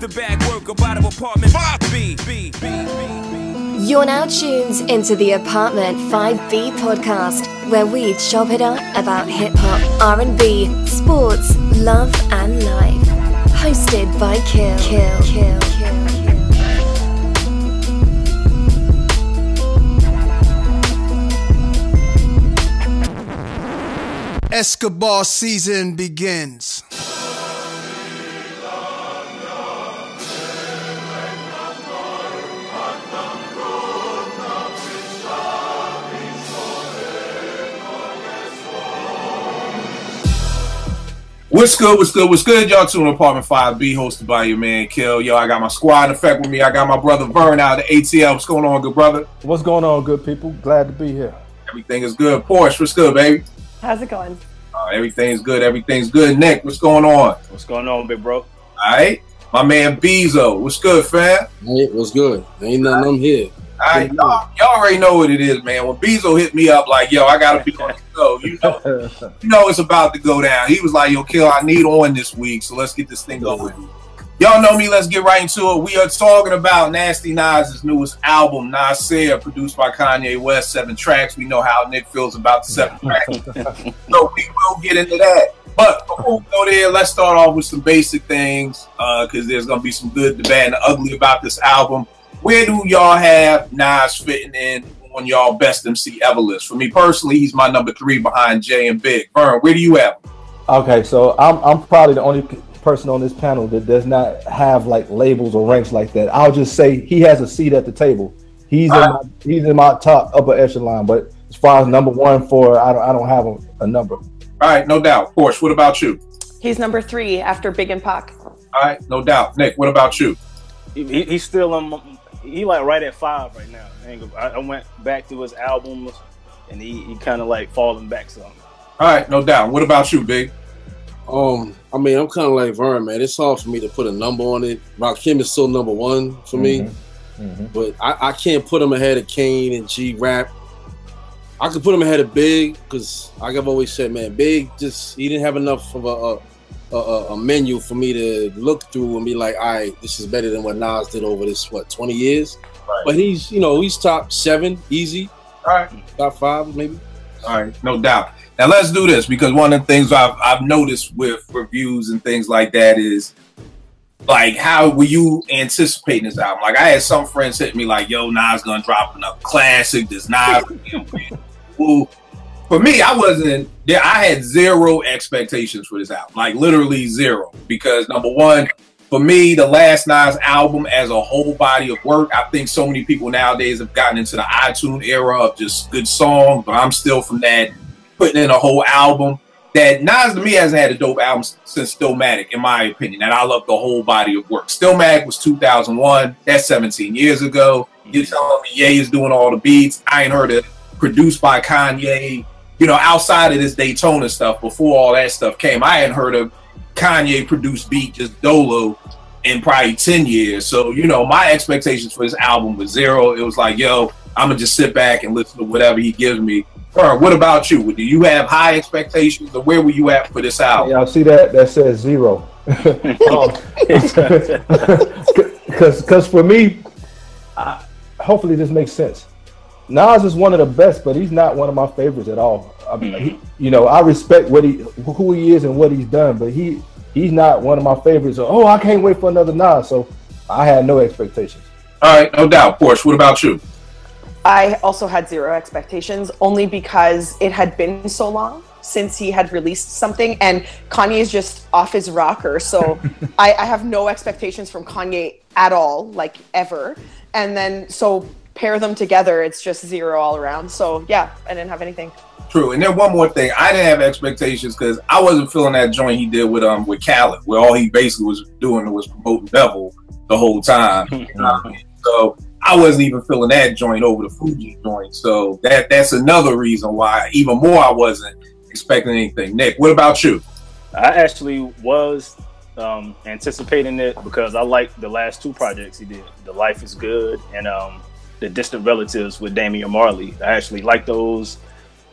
the bag work about of apartment 5B. You're now tuned into the Apartment 5B podcast, where we chop it up about hip-hop, R&B, sports, love and life. Hosted by Kill. Escobar season begins. What's good? Y'all tuning Apartment 5B, hosted by your man Kill. Yo, I got my squad in effect with me. I got my brother Vern out of the ATL. What's going on, good brother? What's going on, good people? Glad to be here. Everything is good. Porsche, what's good, baby? How's it going? Everything's good. Nick, what's going on? What's going on, big bro? All right. My man Bezo, what's good, fam? Hey, what's good? Ain't nothing, I'm here. All right, y'all already know what it is, man. When Bezo hit me up like, yo, I gotta be on the show, you know it's about to go down. He was like, yo, Kill, I need on this week, so let's get this thing going. Y'all know me, let's get right into it. We are talking about Nas's newest album, Nasir, produced by Kanye West, 7 tracks. We know how Nick feels about the 7 tracks. So we will get into that. But before we go there, let's start off with some basic things, because there's going to be some good, the bad, and the ugly about this album. Where do y'all have Nas fitting in on y'all best MC ever list? For me personally, he's my number 3 behind Jay and Big. Vern, where do you have him? Okay, so I'm probably the only person on this panel that does not have like labels or ranks like that. I'll just say he has a seat at the table. He's in my top upper echelon, but as far as number 1 for, I don't have a number. All right, no doubt. Porsche, what about you? He's number 3 after Big and Pac. All right, no doubt. Nick, what about you? He's still he like right at 5 right now. I went back to his albums, and he kind of like falling back some. All right, no doubt. What about you, Big? I mean, I'm kind of like Vern, man. It's hard for me to put a number on it. Rakim is still number 1 for me, but I can't put him ahead of Kane and G-Rap. I could put him ahead of Big because, like I've always said, man, Big he didn't have enough of a menu for me to look through and be like, all right, this is better than what Nas did over this 20 years. Right. But he's top 7 easy. All right, top 5 maybe. All right, no doubt. Now let's do this, because one of the things I've noticed with reviews and things like that is, like, how were you anticipating this album? Like, I had some friends hit me like, yo, Nas gonna drop another classic. This Nas, well, for me, I wasn't there. I had 0 expectations for this album, like literally 0, because number 1, for me, the last Nas album as a whole body of work, I think so many people nowadays have gotten into the iTunes era of just good songs, but I'm still from that, putting in a whole album. That Nas to me hasn't had a dope album since Stillmatic, in my opinion, and I love the whole body of work. Stillmatic was 2001, that's 17 years ago. You're telling me Ye is doing all the beats. I ain't heard it produced by Kanye, outside of this Daytona stuff, before all that stuff came. I hadn't heard a Kanye produced beat, just Dolo, in probably 10 years. So, my expectations for this album was 0. It was like, yo, I'm going to just sit back and listen to whatever he gives me. What about you? Do you have high expectations, or where were you at for this album? Yeah, I see that says 0. Because for me, hopefully this makes sense. Nas is one of the best, but he's not one of my favorites at all. I mean, I respect who he is and what he's done, but he's not one of my favorites. So, I can't wait for another Nas. So I had no expectations. All right, no doubt. Porsche, what about you? I also had 0 expectations, only because it had been so long since he had released something, and Kanye is just off his rocker. So I have no expectations from Kanye at all, like ever. And then so pair them together, it's just 0 all around. So yeah, I didn't have anything. True. And then one more thing, I didn't have expectations because I wasn't feeling that joint he did with Khaled, where all he basically was doing was promoting Devil the whole time. So I wasn't even feeling that joint over the Fuji joint. So that's another reason why even more I wasn't expecting anything. Nick, what about you? I actually was anticipating it because I liked the last 2 projects he did. The Life is Good and The Distant Relatives with Damian Marley. I actually like those.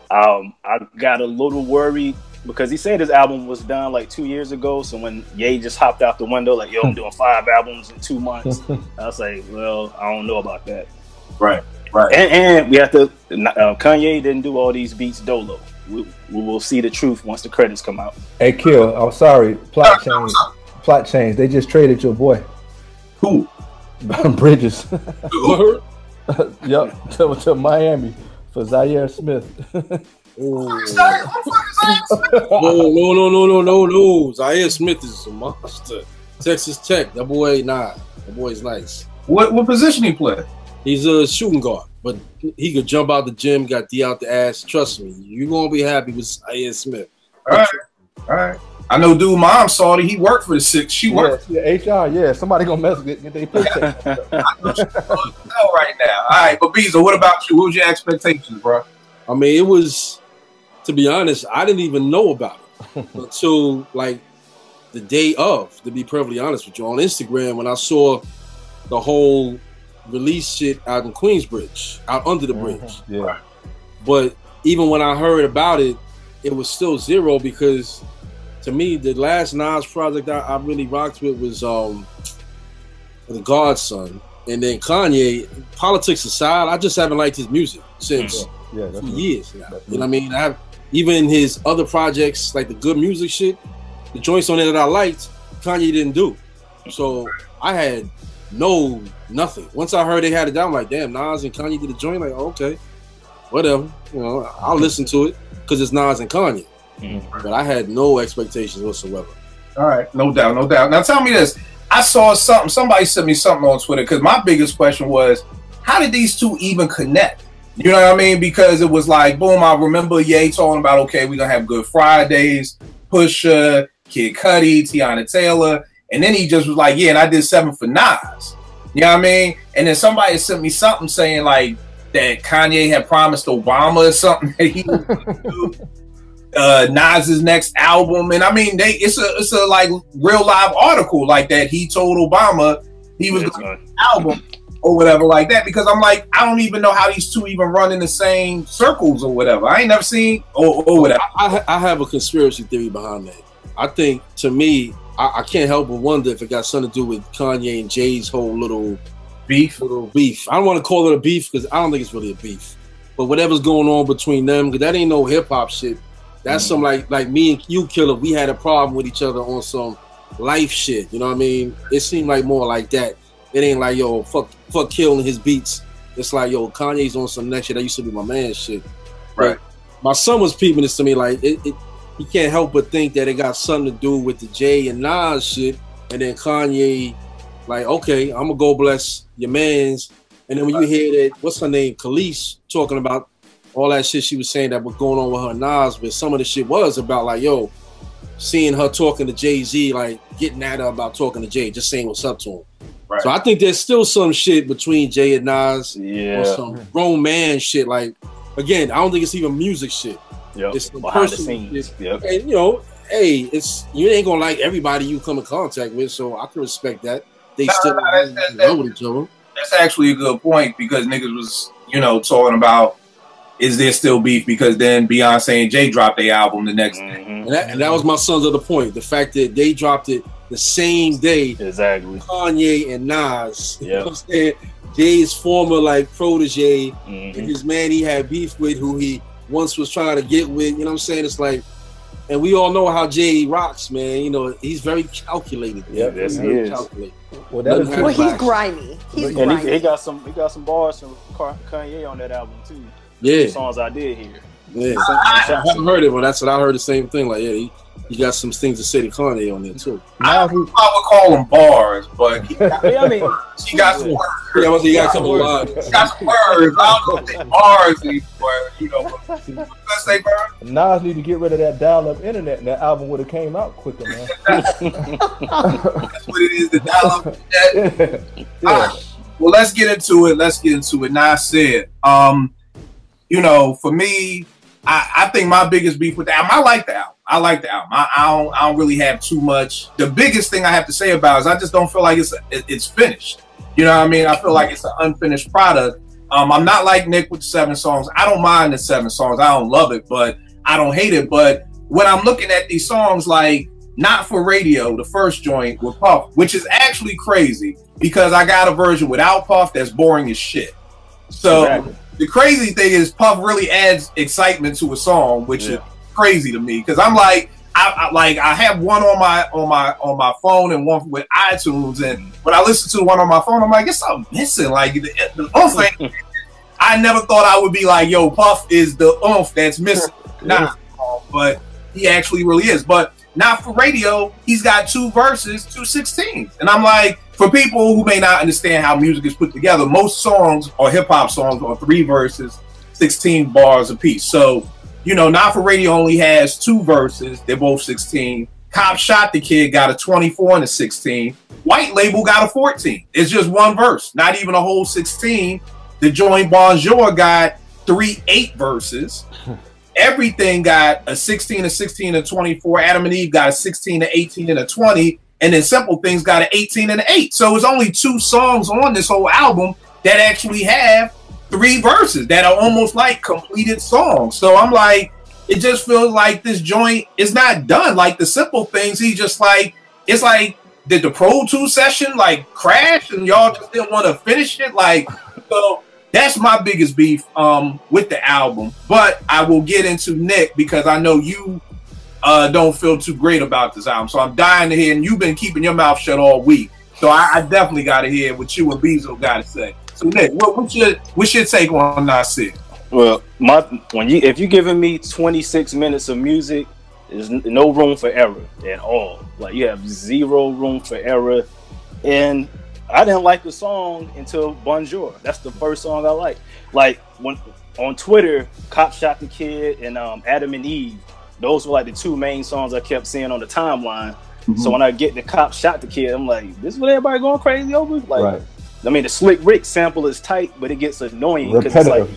I got a little worried because he said his album was done like 2 years ago. So when Ye just hopped out the window, like, yo, I'm doing 5 albums in 2 months, I was like, well, I don't know about that. Right, right. And we have to, Kanye didn't do all these beats dolo. We will see the truth once the credits come out. Hey, Kill, I'm sorry. Plot change. Plot change. They just traded your boy. Who? Bridges. Yep, to Miami for Zaire Smith. No. Zaire Smith is a monster. Texas Tech. That boy, that boy's nice. What position he play? He's a shooting guard, but he could jump out the gym, got D out the ass. Trust me, you're gonna be happy with Zaire Smith. All right. I know, dude. Mom saw that he worked for the Six. She worked. Yeah, HR. Yeah, somebody gonna mess with it. They paycheck. I know she's right now. All right, but Beezer, what about you? What was your expectations, bro? I mean, it was, to be honest, I didn't even know about it until like the day of. To be perfectly honest with you, on Instagram when I saw the whole release shit out in Queensbridge, out under the bridge. Yeah. But even when I heard about it, it was still zero because. To me, the last Nas project that I really rocked with was The Godson. And then Kanye, politics aside, I just haven't liked his music since years now. You know what I mean? Even his other projects, like the good music shit, the joints on there that I liked, Kanye didn't do. So I had nothing. Once I heard they had it down, I'm like, damn, Nas and Kanye did a joint? Like, okay, whatever. You know, I'll listen to it because it's Nas and Kanye. But I had no expectations whatsoever. All right, no doubt. Now tell me this. I saw something, somebody sent me something on Twitter because my biggest question was, how did these two even connect? You know what I mean? Because it was like, boom, I remember Ye talking about, okay, we're going to have Good Fridays, Pusha, Kid Cudi, Tiana Taylor. And then he just was like, yeah, and I did 7 for Nas. You know what I mean? And then somebody sent me something saying like that Kanye had promised Obama or something that he was going to do. Nas's next album, and I mean, it's a like real live article like that. He told Obama he was going to do an album or whatever like that. Because I'm like, I don't even know how these two even run in the same circles or whatever. I ain't never seen or whatever. I have a conspiracy theory behind that. I think to me, I can't help but wonder if it got something to do with Kanye and Jay's whole little beef. I don't want to call it a beef because I don't think it's really a beef. But whatever's going on between them, because that ain't no hip hop shit. That's some like me and you, Killer. We had a problem with each other on some life shit. You know what I mean? It seemed like more like that. It ain't like, yo, fuck killing his beats. It's like, yo, Kanye's on some next shit that used to be my man shit. Right. But my son was peeping this to me like he can't help but think that it got something to do with the Jay and Nas shit. And then Kanye, like, okay, I'm gonna go bless your mans. And then when you hear that, what's her name, Khalees, talking about all that shit she was saying that was going on with her Nas, but some of the shit was about like, yo, seeing her talking to Jay-Z, like getting at her about talking to Jay, just saying what's up to him. Right. So I think there's still some shit between Jay and Nas, or some grown man shit. Like, again, I don't think it's even music shit. It's some behind the scenes. And you know, hey, you ain't gonna like everybody you come in contact with, so I can respect that. They still know with each other. That's actually a good point because niggas was, talking about, is there still beef? Because then Beyonce and Jay dropped their album the next day. And that was my son's other point. The fact that they dropped it the same day. Exactly. Kanye and Nas. You know what I'm saying? Jay's former like protege and his man he had beef with, who he once was trying to get with. You know what I'm saying? It's like, and we all know how Jay rocks, man. You know, he's very calculated. Yes, he is. Well, he's grimy. He got some bars from Kanye on that album too. Yeah, the songs I did hear. Yeah, I haven't heard it, but that's what I heard. The same thing. Like, yeah, he got some things to say to Kanye on there too. I would call them bars, but he got, he got some words. Yeah, he got a couple lines. He got some words. I don't know if they bars anymore. Let's say bars. Nas need to get rid of that dial-up internet, and that album would have came out quicker, man. That's what it is. The dial-up internet. Yeah. All right. Well, let's get into it. Nasir. For me, I think my biggest beef with the album, I like the album. I don't really have too much. The biggest thing I have to say about it is I just don't feel like it's finished. You know what I mean? I feel like it's an unfinished product. I'm not like Nick with the 7 songs. I don't mind the 7 songs. I don't love it, but I don't hate it. But when I'm looking at these songs, like Not For Radio, the first joint with Puff, which is actually crazy because I got a version without Puff that's boring as shit. So exactly. The crazy thing is Puff really adds excitement to a song, which is crazy to me because I'm like, I have one on my phone and one with iTunes, and when I listen to the one on my phone, I'm like, it's something missing. Like the thing, I never thought I would be like, yo, Puff is the oomph that's missing. Nah, but he actually really is. But Not For Radio, he's got 2 verses, 2 16s. And I'm like, for people who may not understand how music is put together, most songs or hip hop songs are 3 verses, 16 bars apiece. So, you know, Not For Radio only has 2 verses. They're both 16. Cop Shot the Kid got a 24 and a 16. White Label got a 14. It's just 1 verse, not even a whole 16. The joint Bonjour got 3 8 verses. Everything got a 16, a 16, and 24. Adam and Eve got a 16, a 18, and a 20. And then Simple Things got an 18 and an 8. So it's only 2 songs on this whole album that actually have 3 verses that are almost like completed songs. So I'm like, it just feels like this joint is not done. Like the Simple Things, he just like, it's like, did the Pro Tools session like crash and y'all just didn't want to finish it? Like, so that's my biggest beef with the album. But I will get into Nick because I know you don't feel too great about this album. So I'm dying to hear, and you've been keeping your mouth shut all week. So I definitely got to hear what you and Bezo got to say. So Nick, what's your take on Nasir? Well, if you're giving me 26 minutes of music, there's no room for error at all. Like you have 0 room for error. And I didn't like the song until Bonjour. That's the first song I liked. Like when on Twitter, Cop Shot the Kid and Adam and Eve, those were like the 2 main songs I kept seeing on the timeline. Mm-hmm. So when I get the Cop Shot the Kid, I'm like, this is what everybody going crazy over? Like, right. I mean, the Slick Rick sample is tight, but it gets annoying because it's like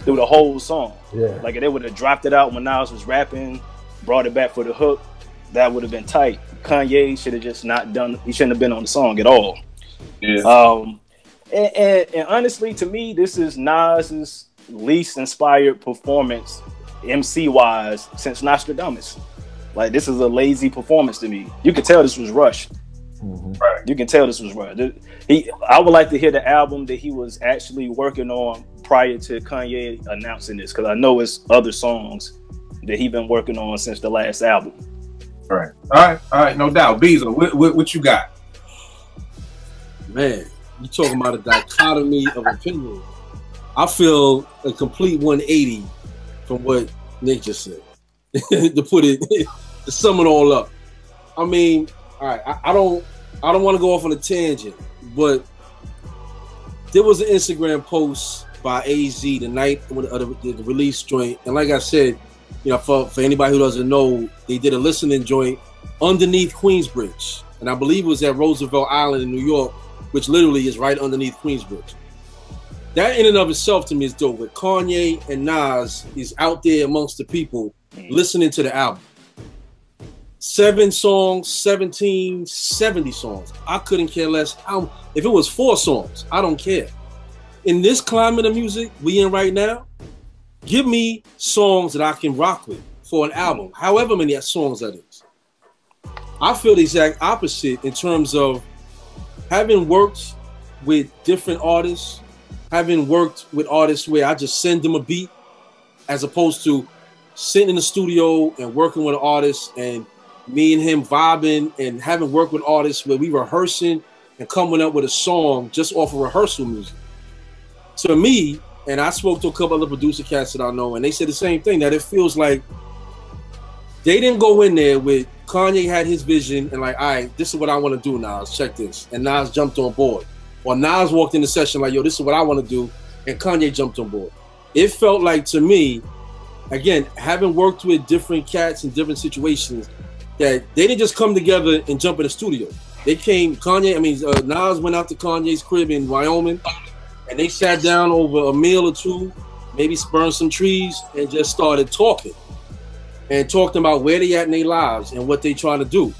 through the whole song. Yeah. Like if they would have dropped it out when Nas was rapping, brought it back for the hook, that would have been tight. Kanye should have just not done. He shouldn't have been on the song at all. Yeah. And honestly, to me, this is Nas's least inspired performance, MC wise, since Nostradamus. Like this is a lazy performance to me. You can tell this was rushed. Mm-hmm. Right. You can tell this was rushed. I would like to hear the album that he was actually working on prior to Kanye announcing this, because I know it's other songs that he's been working on since the last album. All right, no doubt. Bezo, what you got? Man, you talking about a dichotomy of opinion. I feel a complete 180 from what Nick just said. To sum it all up. I mean, all right, I don't want to go off on a tangent, but there was an Instagram post by AZ the night of the release joint, and like I said, you know, for anybody who doesn't know, they did a listening joint underneath Queensbridge, and I believe it was at Roosevelt Island in New York, which literally is right underneath Queensbridge. That in and of itself to me is dope. With Kanye and Nas is out there amongst the people listening to the album. 7 songs, 17, 70 songs. I couldn't care less. If it was 4 songs, I don't care. In this climate of music we in right now, give me songs that I can rock with for an album, however many songs that is. I feel the exact opposite in terms of having worked with different artists, having worked with artists where I just send them a beat as opposed to sitting in the studio and working with an artist and me and him vibing, and having worked with artists where we rehearsing and coming up with a song just off of rehearsal music. To me, and I spoke to a couple of the producer cats that I know, and they said the same thing, that it feels like they didn't go in there with Kanye had his vision and like, all right, this is what I want to do, Nas, check this. And Nas jumped on board. Or Nas walked in the session like, yo, this is what I want to do. And Kanye jumped on board. It felt like to me, again, having worked with different cats in different situations, that they didn't just come together and jump in the studio. They came, Nas went out to Kanye's crib in Wyoming, and they sat down over a meal or two, maybe spurned some trees, and just started talking. And talked about where they at in their lives and what they trying to do.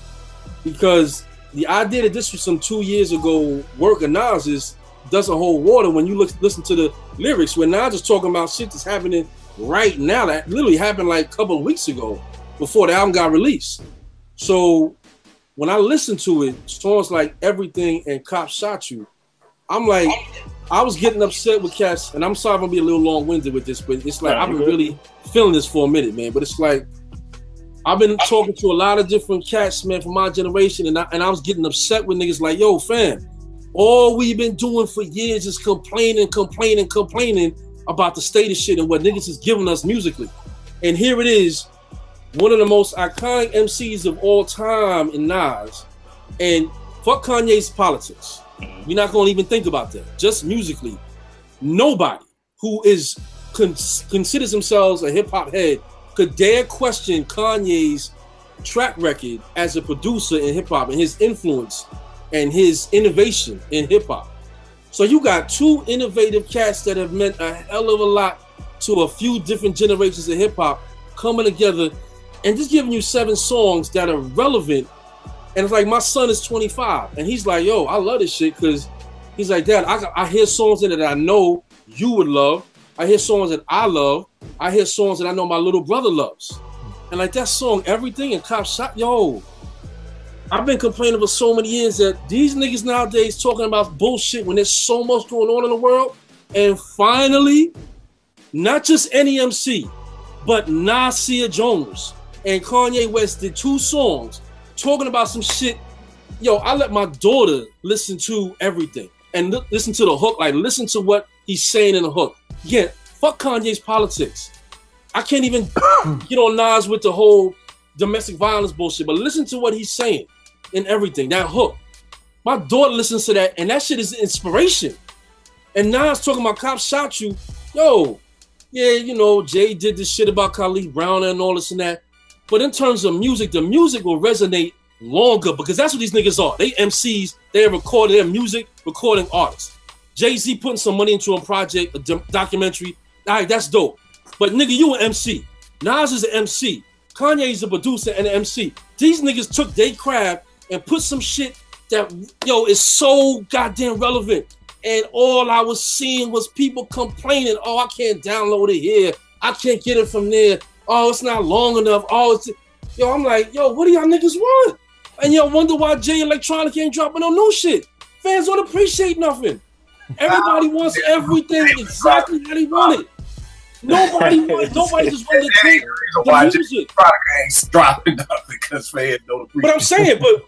Because the idea that this was some 2 years ago work of Nas's doesn't hold water when you listen to the lyrics, where Nas is talking about shit that's happening right now, that literally happened like a couple of weeks ago. before the album got released. So when I listened to it, songs like Everything and Cop Shot You, I'm like, I was getting upset with cats, and I'm sorry if I'm being a little long-winded with this, but it's like I've been really feeling this for a minute, man. But it's like I've been talking to a lot of different cats, man, from my generation, and I was getting upset with niggas like, yo, fam, all we've been doing for years is complaining about the state of shit and what niggas is giving us musically. And here it is, one of the most iconic MCs of all time in Nas, and fuck Kanye's politics. We're not going to even think about that. Just musically, nobody who is considers themselves a hip-hop head could dare question Kanye's track record as a producer in hip-hop and his influence and his innovation in hip-hop. So you got two innovative cats that have meant a hell of a lot to a few different generations of hip-hop coming together and just giving you 7 songs that are relevant. And it's like, my son is 25, and he's like, yo, I love this shit, because he's like, Dad, I hear songs in it that I know you would love. I hear songs that I love. I hear songs that I know my little brother loves. And like that song, Everything and Cop Shot, yo, I've been complaining for so many years that these niggas nowadays talking about bullshit when there's so much going on in the world. And finally, not just any MC, but Nasir Jones and Kanye West did 2 songs talking about some shit. Yo, I let my daughter listen to Everything and listen to the hook, like listen to what he's saying in the hook. Yeah, fuck Kanye's politics. I can't even get on Nas with the whole domestic violence bullshit, but listen to what he's saying in Everything, that hook. My daughter listens to that, and that shit is inspiration. And Nas talking about Cop Shot You. Yo, yeah, you know, Jay did this shit about Khalid Brown and all this and that. But in terms of music, the music will resonate longer, because that's what these niggas are. They MCs, they're recording their music, recording artists. Jay-Z putting some money into a project, a documentary. All right, that's dope. But nigga, you an MC. Nas is an MC. Kanye is a producer and an MC. These niggas took their craft and put some shit that, yo, is so goddamn relevant. And all I was seeing was people complaining, oh, I can't download it here. I can't get it from there. Oh, it's not long enough. Oh, it's... Yo, I'm like, yo, what do y'all niggas want? And y'all wonder why Jay Electronica ain't dropping no new shit. Fans don't appreciate nothing. Everybody wants everything exactly how they want it. Nobody just wants to take the music. Ain't dropping nothing because fans don't appreciate. But I'm saying, but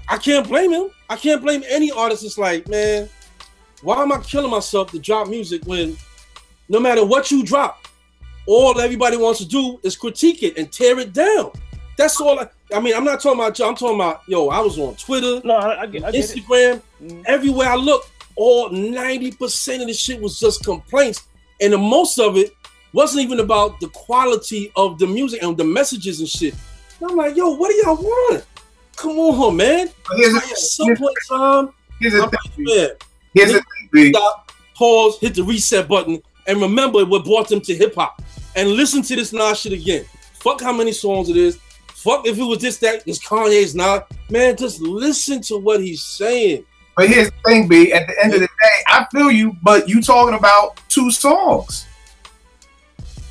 I can't blame him. I can't blame any artist. It's like, man, why am I killing myself to drop music when no matter what you drop, all everybody wants to do is critique it and tear it down. That's all. I mean, I'm not talking about. I'm talking about. Yo, I was on Twitter, I get Instagram, everywhere I look. All 90% of the shit was just complaints, and the most of it wasn't even about the quality of the music and the messages and shit. And I'm like, yo, what do y'all want? Come on, man. At some point in time, here's the thing. Stop, pause, hit the reset button, and remember what brought them to hip hop. And listen to this Nas shit again. Fuck how many songs it is. Fuck if it was this, that, this Kanye's not. Man, just listen to what he's saying. But here's the thing, B. At the end of the day, I feel you, but you talking about 2 songs.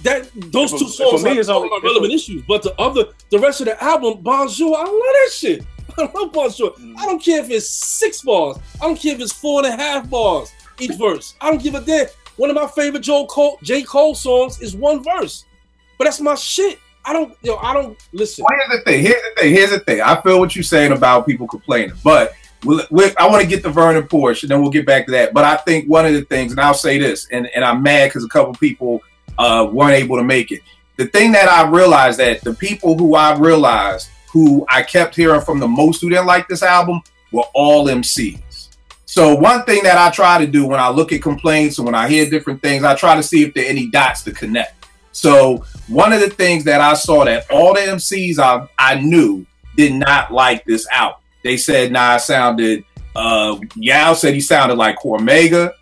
Those 2 songs are relevant issues. But the rest of the album, Bonjour, I love that shit. I love Bonjour. I don't care if it's 6 bars. I don't care if it's 4.5 bars each verse. I don't give a damn. One of my favorite J. Cole songs is 1 verse. But that's my shit. I don't listen. Well, here's the thing. I feel what you're saying about people complaining, but I want to get to Vernon Porsche, and then we'll get back to that. But I think one of the things, and I'll say this, and I'm mad because a couple people weren't able to make it. The thing that I realized, that the people who I kept hearing from the most who didn't like this album were all MCs. So one thing that I try to do when I look at complaints and when I hear different things, I try to see if there are any dots to connect. So one of the things that I saw, that all the MCs I knew did not like this album. They said, nah, it sounded, Yao said he sounded like Cormega.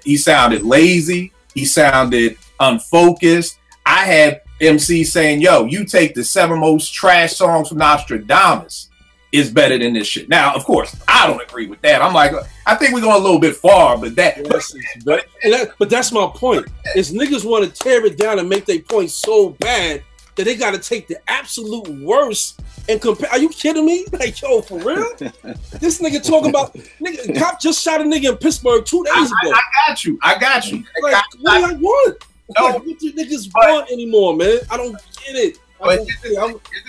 He sounded lazy. He sounded unfocused. I had MCs saying, yo, you take the 7 most trash songs from Nostradamus is better than this shit. Now, of course, I don't agree with that. I'm like, I think we're going a little bit far, but but that's my point. Is niggas want to tear it down and make their point so bad that they got to take the absolute worst and compare. Are you kidding me? Like, yo, for real? This nigga talking about nigga cop just shot a nigga in Pittsburgh 2 days ago. I got you. Like, what do I want? No, like, what do niggas want anymore, man? I don't get it.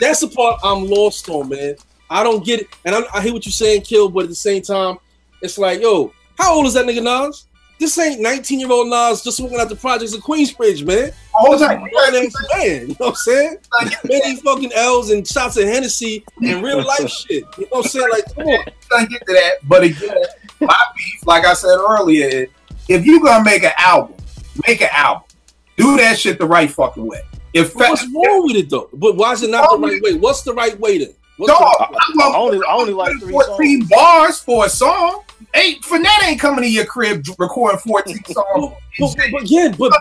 That's the part I'm lost on, man. I don't get it. And I hear what you're saying, Kill, but at the same time, it's like, yo, how old is that nigga Nas? This ain't 19-year-old Nas just working out the projects in Queensbridge, man. Hold on. Man, you know what I'm saying? Many fucking L's and shots of Hennessy and real life shit. You know what I'm saying? Like, come on. I get to that, but again, my beef, like I said earlier, if you gonna make an album, make an album. Do that shit the right fucking way. What's wrong with it though? But why is it not the right way? What's the right way then? I only like 14 bars for a song. Fournette ain't coming to your crib recording 14 songs. But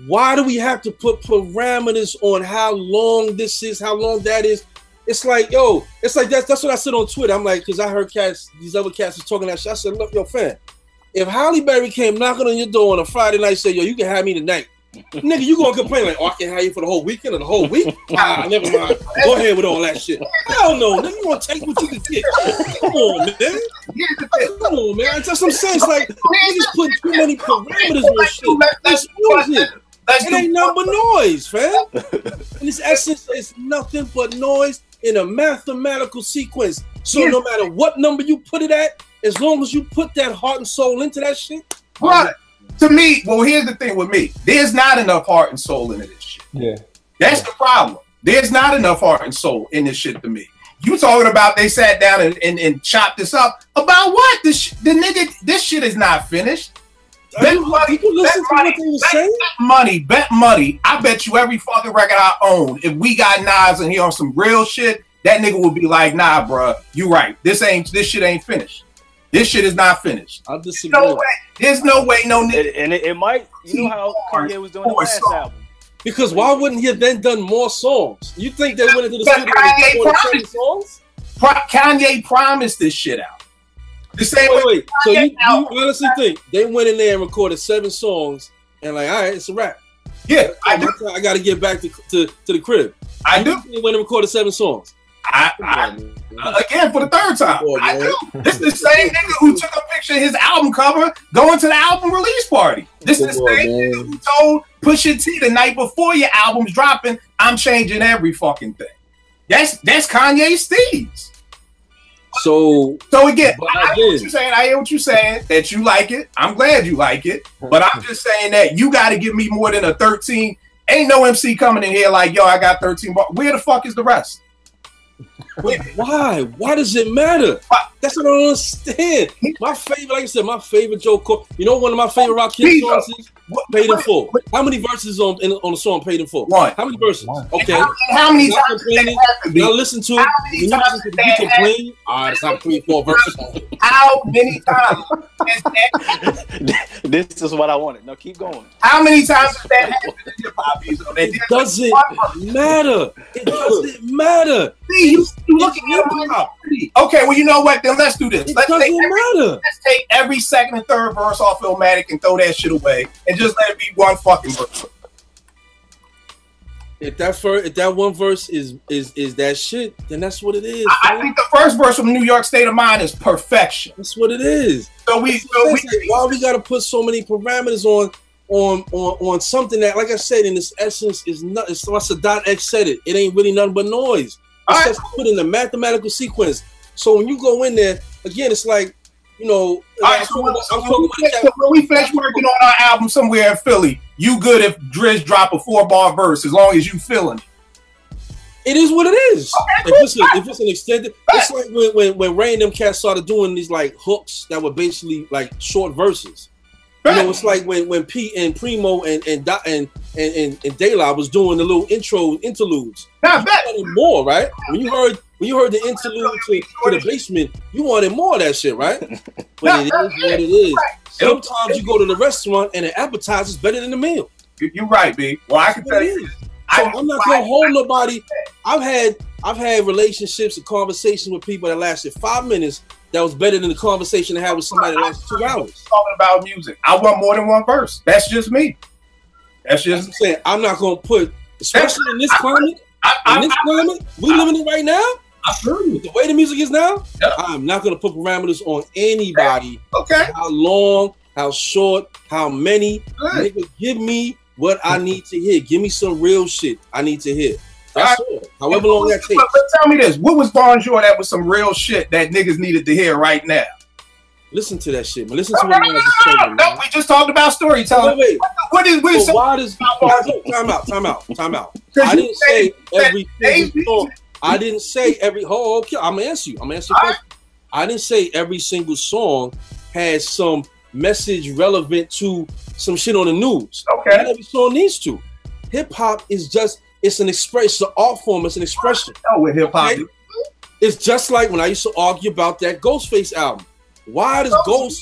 why do we have to put parameters on how long this is, how long that is? It's like, yo, it's like that's what I said on Twitter. I'm like, because I heard these other cats was talking that shit. I said, look, yo, fam, if Halle Berry came knocking on your door on a Friday night, say, yo, you can have me tonight. Nigga, you gonna complain like, oh, I can have you for the whole weekend or the whole week? Never mind. Go ahead with all that shit. Hell no, nigga, you wanna take what you can get. Come on, man. Come on, man. That's what I'm saying. It's like, niggas put too many parameters on shit. It's music. It ain't nothing but noise, fam. In its essence, it's nothing but noise in a mathematical sequence. So no matter what number you put it at, as long as you put that heart and soul into that shit. Right. To me, well, here's the thing with me. There's not enough heart and soul into this shit. Yeah. That's the problem. There's not enough heart and soul in this shit to me. You talking about they sat down and chopped this up. About what? The nigga, this shit is not finished. Bet money. I bet you every fucking record I own, if we got Nas in here on some real shit, that nigga would be like, nah, bruh, you right. This shit ain't finished. This shit is not finished. I disagree. There's no way, no nigga. And it might, you know how Kanye was doing the last album. Because why wouldn't he have then done more songs? You think they went into the studio and recorded songs? Kanye promised this shit out. The same wait. So you honestly think they went in there and recorded 7 songs and like, all right, it's a wrap? Yeah, I do. I got to get back to the crib. I do. They went and recorded 7 songs. Again, for the third time, I do. This is the same nigga who took a picture of his album cover going to the album release party. This is the same nigga who told Pusha T the night before your album's dropping, I'm changing every fucking thing. That's Kanye Steve's. So again, I hear what you're saying, that you like it. I'm glad you like it. But I'm just saying that you got to give me more than a 13. Ain't no MC coming in here like, yo, I got 13 bars. Where the fuck is the rest? Why? Why does it matter? That's what I don't understand. My favorite, like I said, my favorite Joe Cole. You know, one of my favorite Rock Kid songs is Paid in Full. How many verses on the song Paid in Full? One. How many verses? Okay. How many times? Now listen to it. You listen to you complain. All right, it's not 3 or 4 verses. How many times? This is what I wanted. Now keep going. How many times has that happened in hip hop? It doesn't matter. It doesn't matter. See, you looking at it. Okay, well, you know what? Then let's do this. Let's take every second and third verse off Illmatic and throw that shit away and just let it be one fucking verse. If that one verse is that shit, then that's what it is. I think the first verse from New York State of Mind is perfection. That's what it is. So why we gotta put so many parameters on something that, like I said, in its essence is not. It's what Sadat X said it. It ain't really nothing but noise. It's just put in a mathematical sequence. So when you go in there again, it's like, you know. When we finish working on our album somewhere in Philly, you good if Driz drop a 4-bar verse as long as you feeling it. It is what it is. Okay, if it's an extended, it's like when Ray and them cats started doing these like hooks that were basically like short verses. You know, it's like when Pete and Primo and De La was doing the little interludes. Not bad. You wanted more, right? When you heard the interlude to the basement, you wanted more of that shit, right? But it is what it is. Sometimes you go to the restaurant and the appetizer is better than the meal. You're right, B. Well, I can tell you. So I'm not gonna hold nobody. I've had relationships and conversations with people that lasted 5 minutes. That was better than the conversation I had with somebody that lasted 2 hours. Talking about music, I want more than one verse. That's just me. That's just I'm saying. I'm not gonna put especially in this climate. We living it right now. I feel you. The way the music is now, Yep. I'm not gonna put parameters on anybody. Okay. How long, how short, how many. Good. Nigga, give me what I need to hear. Give me some real shit I need to hear. That's all. However long that takes. But tell me this: what was Bonjour that was some real shit that niggas needed to hear right now? Listen to that shit, man. Listen to what I was saying. No, we just talked about storytelling. Wait. What is So why does time out? I didn't say every single song. I didn't say every. Oh, okay. I'm gonna answer you. I'm gonna answer your question. I didn't say every single song has some message relevant to some shit on the news. Okay. Not every song needs to. Hip hop is just, it's an expression, it's an art form, it's an expression. Oh, with hip hop. Okay? It's just like when I used to argue about that Ghostface album. Why does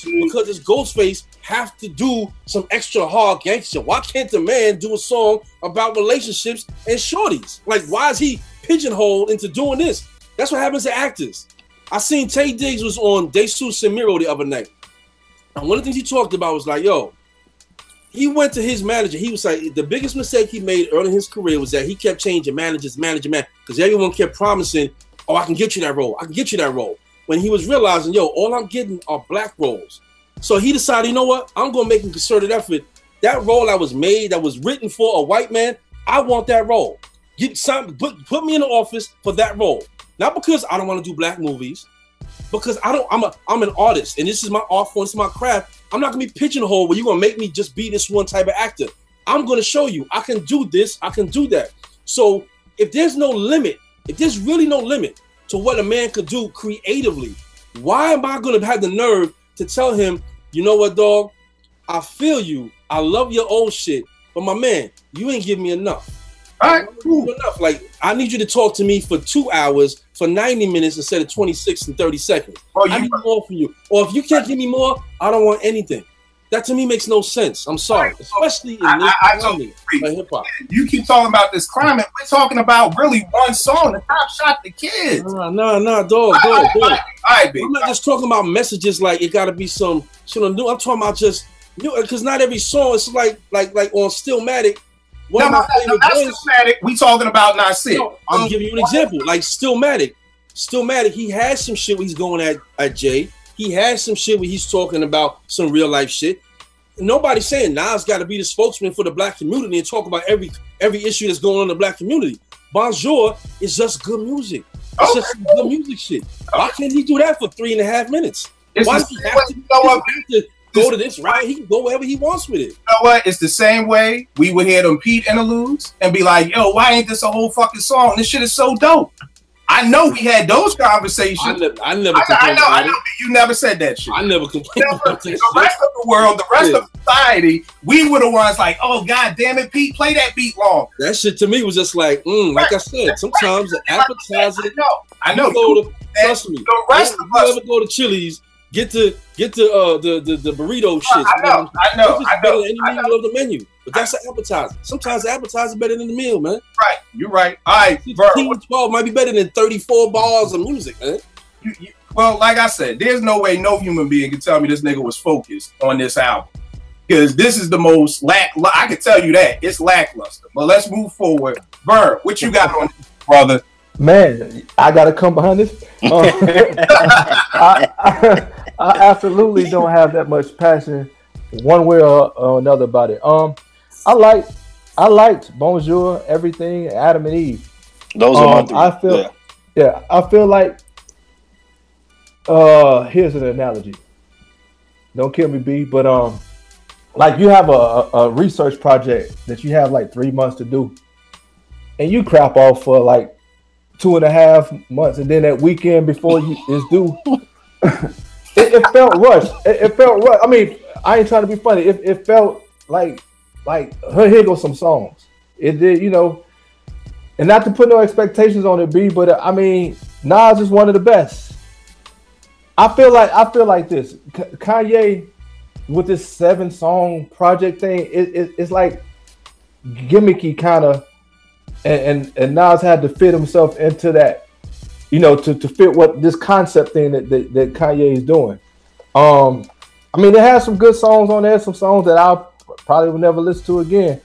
because it's Ghostface have to do some extra hard gangster? Why can't the man do a song about relationships and shorties? Like, why is he pigeonholed into doing this? That's what happens to actors. I seen Tay Diggs was on De Sousa and Miro the other night. And one of the things he talked about was like, yo, he went to his manager. He was like, the biggest mistake he made early in his career was that he kept changing managers, because everyone kept promising, oh, I can get you that role. I can get you that role. When he was realizing, yo, all I'm getting are black roles. So he decided, you know what? I'm going to make a concerted effort. That role I was made, that was written for a white man, I want that role. Put me in the office for that role. Not because I don't want to do black movies, because I'm an artist, and this is my art form, this is my craft. I'm not gonna be pigeonholed where you're gonna make me just be this one type of actor. I'm gonna show you I can do this, I can do that. So if there's no limit, if there's really no limit to what a man could do creatively, why am I gonna have the nerve to tell him, you know what, dog? I feel you, I love your old shit, but my man, you ain't give me enough. All right, cool. Enough. Like, I need you to talk to me for 2 hours for 90 minutes instead of 26 and 30 seconds. I need more from you. Or if you can't give me more, I don't want anything. That to me makes no sense. I'm sorry. Especially in this climate of hip hop. You keep talking about this climate. We're talking about really one song, the Top Shot the Kids. Nah, dog. All right, big. I'm not just talking about messages like it gotta be some shit on new. I'm talking about just new, because not every song is like on Stillmatic. One of my favorite joints. We talking about Nasir. I'll give you an example. Like Stillmatic, he has some shit where he's going at Jay. He has some shit where he's talking about some real life shit. Nobody's saying Nas got to be the spokesman for the black community and talk about every issue that's going on in the black community. Bonjour is just good music. It's just some good music shit. Why can't he do that for 3.5 minutes? Why does he have to go to this route? He can go wherever he wants with it. You know what? It's the same way we would hear them Pete interludes and be like, yo, why ain't this a whole fucking song? This shit is so dope. I know we had those conversations. I never complained about it. You never said that shit. I never complained about that. The rest of the world, the rest of society, we were the ones like, oh, God damn it, Pete, play that beat long. That shit to me was just like, like I said, sometimes the appetizer. I know. Trust me. The rest of us. You ever go to Chili's, get the burrito shit. I know. Better than any meal of the menu. But that's an appetizer. Sometimes the appetizer is better than the meal, man. Right. You're right. All right. 12 might be better than 34 bars of music, man. Well, like I said, there's no way no human being can tell me this nigga was focused on this album. Because this is the most I can tell you that. It's lackluster. But let's move forward. Vern, what you got on this, brother? Man, I gotta come behind this. I absolutely don't have that much passion one way or another about it. I liked Bonjour, everything, Adam and Eve. Those are my three. I feel like here's an analogy. Don't kill me, B, but like you have a research project that you have like 3 months to do, and you crap off for like 2.5 months, and then that weekend before it's due, it felt rushed. It felt rushed. I mean, I ain't trying to be funny. It felt like here goes some songs. It did, and not to put no expectations on it, B, but I mean, Nas is one of the best. I feel like this Kanye with this 7-song project thing. It's like gimmicky kind of. And Nas had to fit himself into that, to fit what this concept thing that Kanye is doing. I mean, it has some good songs on there, some songs that I probably will never listen to again.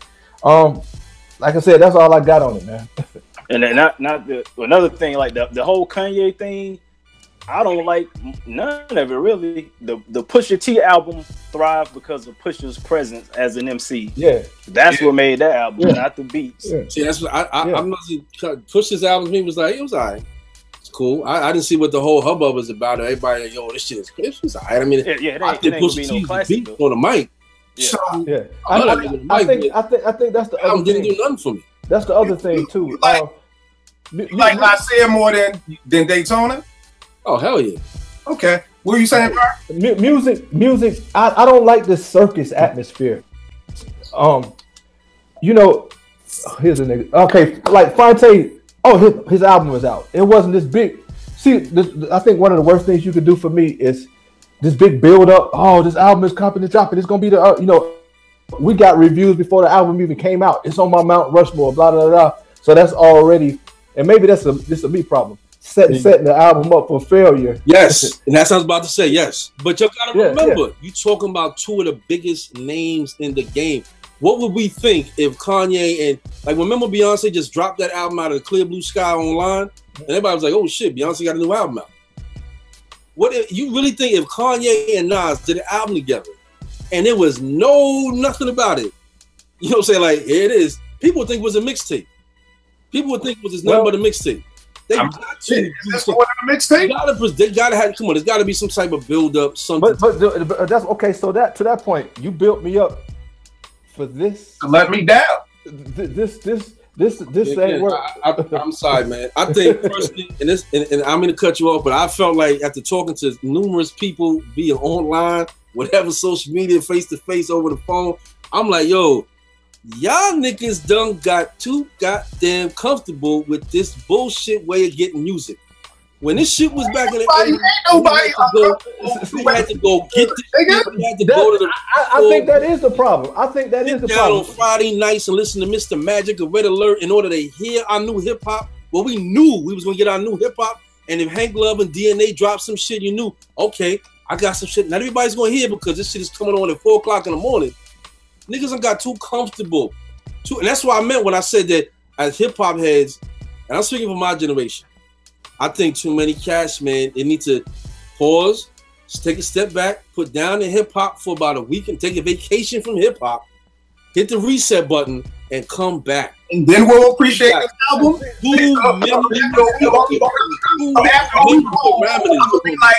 like I said, that's all I got on it, man. And then another thing, like the whole Kanye thing, I don't like none of it really. The Pusha T album thrived because of Pusha's presence as an MC. Yeah, that's what made that album, not the beats. Yeah. See, that's what I'm not Pusha's album. He was like, it was alright. It's cool. I didn't see what the whole hubbub was about. Everybody, like, yo, this shit is crazy. It's alright. I mean, it ain't Pusha T's no beat on the mic. Yeah. So, I think that's the other didn't thing. do nothing for me. That's the other thing too. Like Nasir more than Daytona. Oh hell yeah! Okay, what were you saying, Mark? Music. I don't like this circus atmosphere. You know, here's a nigga. Okay, like Fonte. Oh, his album was out. It wasn't this big. See, I think one of the worst things you could do for me is this big build up. Oh, this album is coming to drop, and it's gonna be the. You know, we got reviews before the album even came out. It's on my Mount Rushmore. Blah blah blah. So that's already, and maybe this is a me problem. Setting the album up for failure. Yes, and that's what I was about to say. Yes, but you gotta remember, you talking about two of the biggest names in the game. What would we think if Kanye and remember Beyonce just dropped that album out of the clear blue sky online, and everybody was like, "Oh shit, Beyonce got a new album out." What if you really think if Kanye and Nas did an album together, and there was nothing about it? You know what I'm saying? Like here it is. People would think it was a mixtape. People would think it was just nothing but a mixtape. They got to. They gotta have. Come on, there's got to be some type of build up. Something. But that's okay. So to that point, you built me up for this. Let me down. This ain't work. I'm sorry, man. I think personally, and I'm gonna cut you off, but I felt like after talking to numerous people, be it online, whatever, social media, face to face, over the phone, I'm like, yo. Y'all niggas done got too goddamn comfortable with this bullshit way of getting music. When this shit was back in the 80s, we had to go get this shit. We had to go to the I think that is the problem. I think that is the problem. On Friday nights and listen to Mr. Magic or Red Alert in order to hear our new hip hop. Well, we knew we was gonna get our new hip hop, and if Hank Love and DNA dropped some shit, you knew, okay, I got some shit. Not everybody's gonna hear because this shit is coming on at 4 o'clock in the morning. Niggas done got too comfortable. And that's what I meant when I said that as hip hop heads, and I'm speaking for my generation, I think too many cats, man, they need to pause, take a step back, put down the hip hop for about a week and take a vacation from hip hop, hit the reset button, and come back. And then we'll appreciate this album. Like,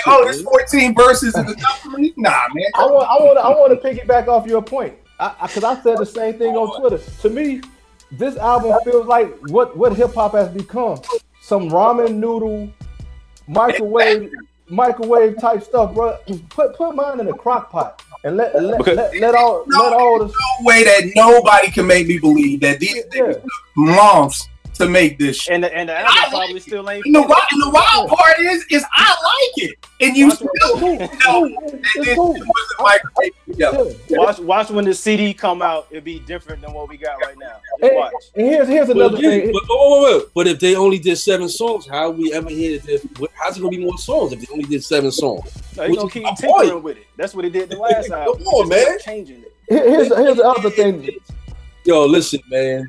oh, there's 14 verses in the album. Nah, man. I want to piggyback off your point. Because I said the same thing on Twitter. To me, this album feels like what hip hop has become. Some ramen noodle, microwave type stuff, bro. Put mine in a crock pot and let all the way that nobody can make me believe that these things took months to make this shit. And the album probably still ain't. And the wild part is I like it, and you still Watch when the CD come out, it'll be different than what we got right now. Watch. And here's another thing. But if they only did 7 songs, how we ever hear it? How's it gonna be more songs if they only did 7 songs? No, he's gonna keep tinkering with it. That's what he did the last album. Come on, man. Changing it. Here's the other thing. Yo, listen, man.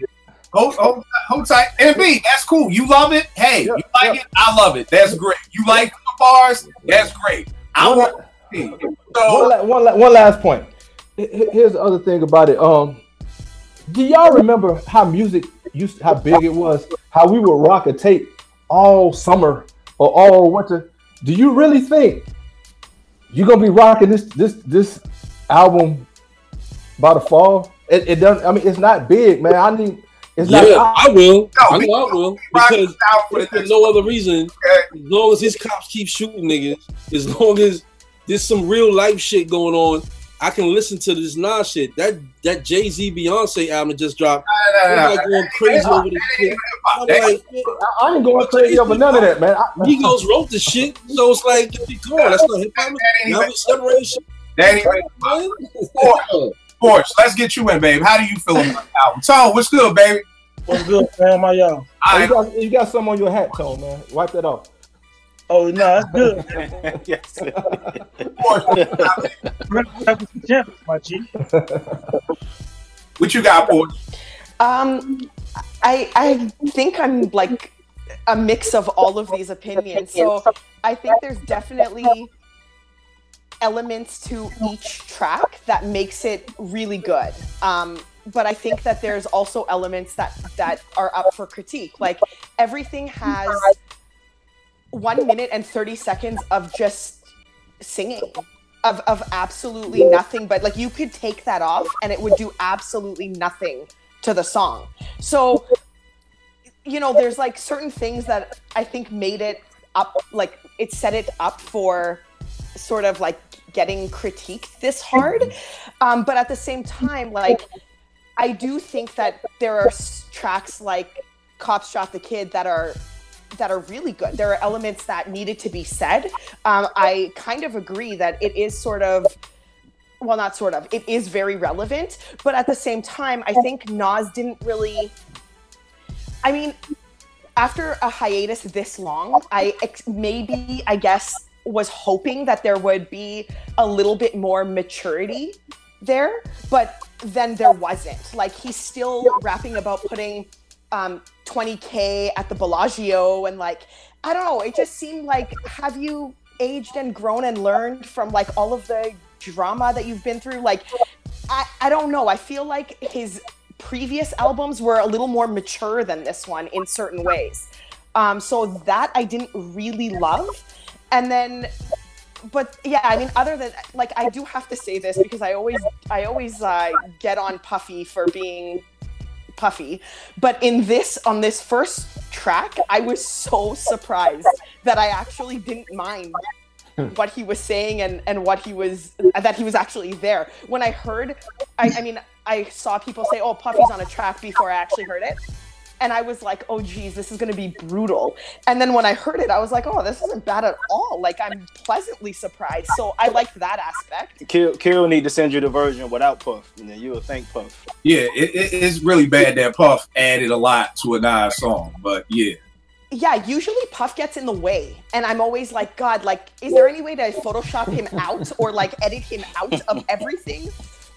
Hold tight. MB, that's cool. You love it. Hey, you like it? I love it. That's great. You like the bars? That's great. One last point. Here's the other thing about it. Do y'all remember how music how big it was? How we would rock a tape all summer or all winter? Do you really think you're gonna be rocking this album by the fall? It doesn't. I mean, it's not big, man. I will. I will. Because if for no other reason, as long as these cops keep shooting niggas, as long as there's some real life shit going on, I can listen to this Nas shit. That Jay-Z Beyonce album just dropped. I'm like going crazy over this shit. I ain't going crazy over none of that, man. Migos wrote the shit, so it's like, come on, that's not hip hop. Now it's separation. Porch, let's get you in, babe. How do you feel about the album? Tone, what's good, baby? What's good, man? How y'all? You got some on your hat, Tone, man. Wipe that off. Oh, no, that's good. Yes. My G. What you got, Porch? I think I'm like a mix of all of these opinions. So I think there's definitely elements to each track that makes it really good. But I think that there's also elements that are up for critique. Like everything has 1 minute and 30 seconds of just singing. Of absolutely nothing, but like you could take that off and it would do absolutely nothing to the song. So, you know, there's like certain things that I think made it up, like it set it up for sort of like getting critiqued this hard. But at the same time, like I do think that there are tracks like Cops Shot the Kid that are really good. There are elements that needed to be said. I kind of agree that it is sort of, well, not sort of, it is very relevant. But at the same time, I think Nas didn't really, I mean, after a hiatus this long, I guess, was hoping that there would be a little bit more maturity there. But then there wasn't. Like, he's still rapping about putting 20K at the Bellagio, and like, I don't know, it just seemed like, have you aged and grown and learned from like all of the drama that you've been through? Like, I don't know, I feel like his previous albums were a little more mature than this one in certain ways. So that I didn't really love. And then, but yeah, I mean, other than, like, I do have to say this because I always get on Puffy for being Puffy, but on this first track, I was so surprised that I actually didn't mind what he was saying and that he was actually there. When I heard, I mean, I saw people say, "Oh, Puffy's on a track," before I actually heard it. And I was like, oh, geez, this is going to be brutal. And then when I heard it, I was like, oh, this isn't bad at all. Like, I'm pleasantly surprised. So I liked that aspect. Kill need to send you the version without Puff, and then you will thank Puff. Yeah, it's really bad that Puff added a lot to a Nas song, but yeah. Yeah, usually Puff gets in the way. And I'm always like, God, like, is there any way to Photoshop him out or, like, edit him out of everything?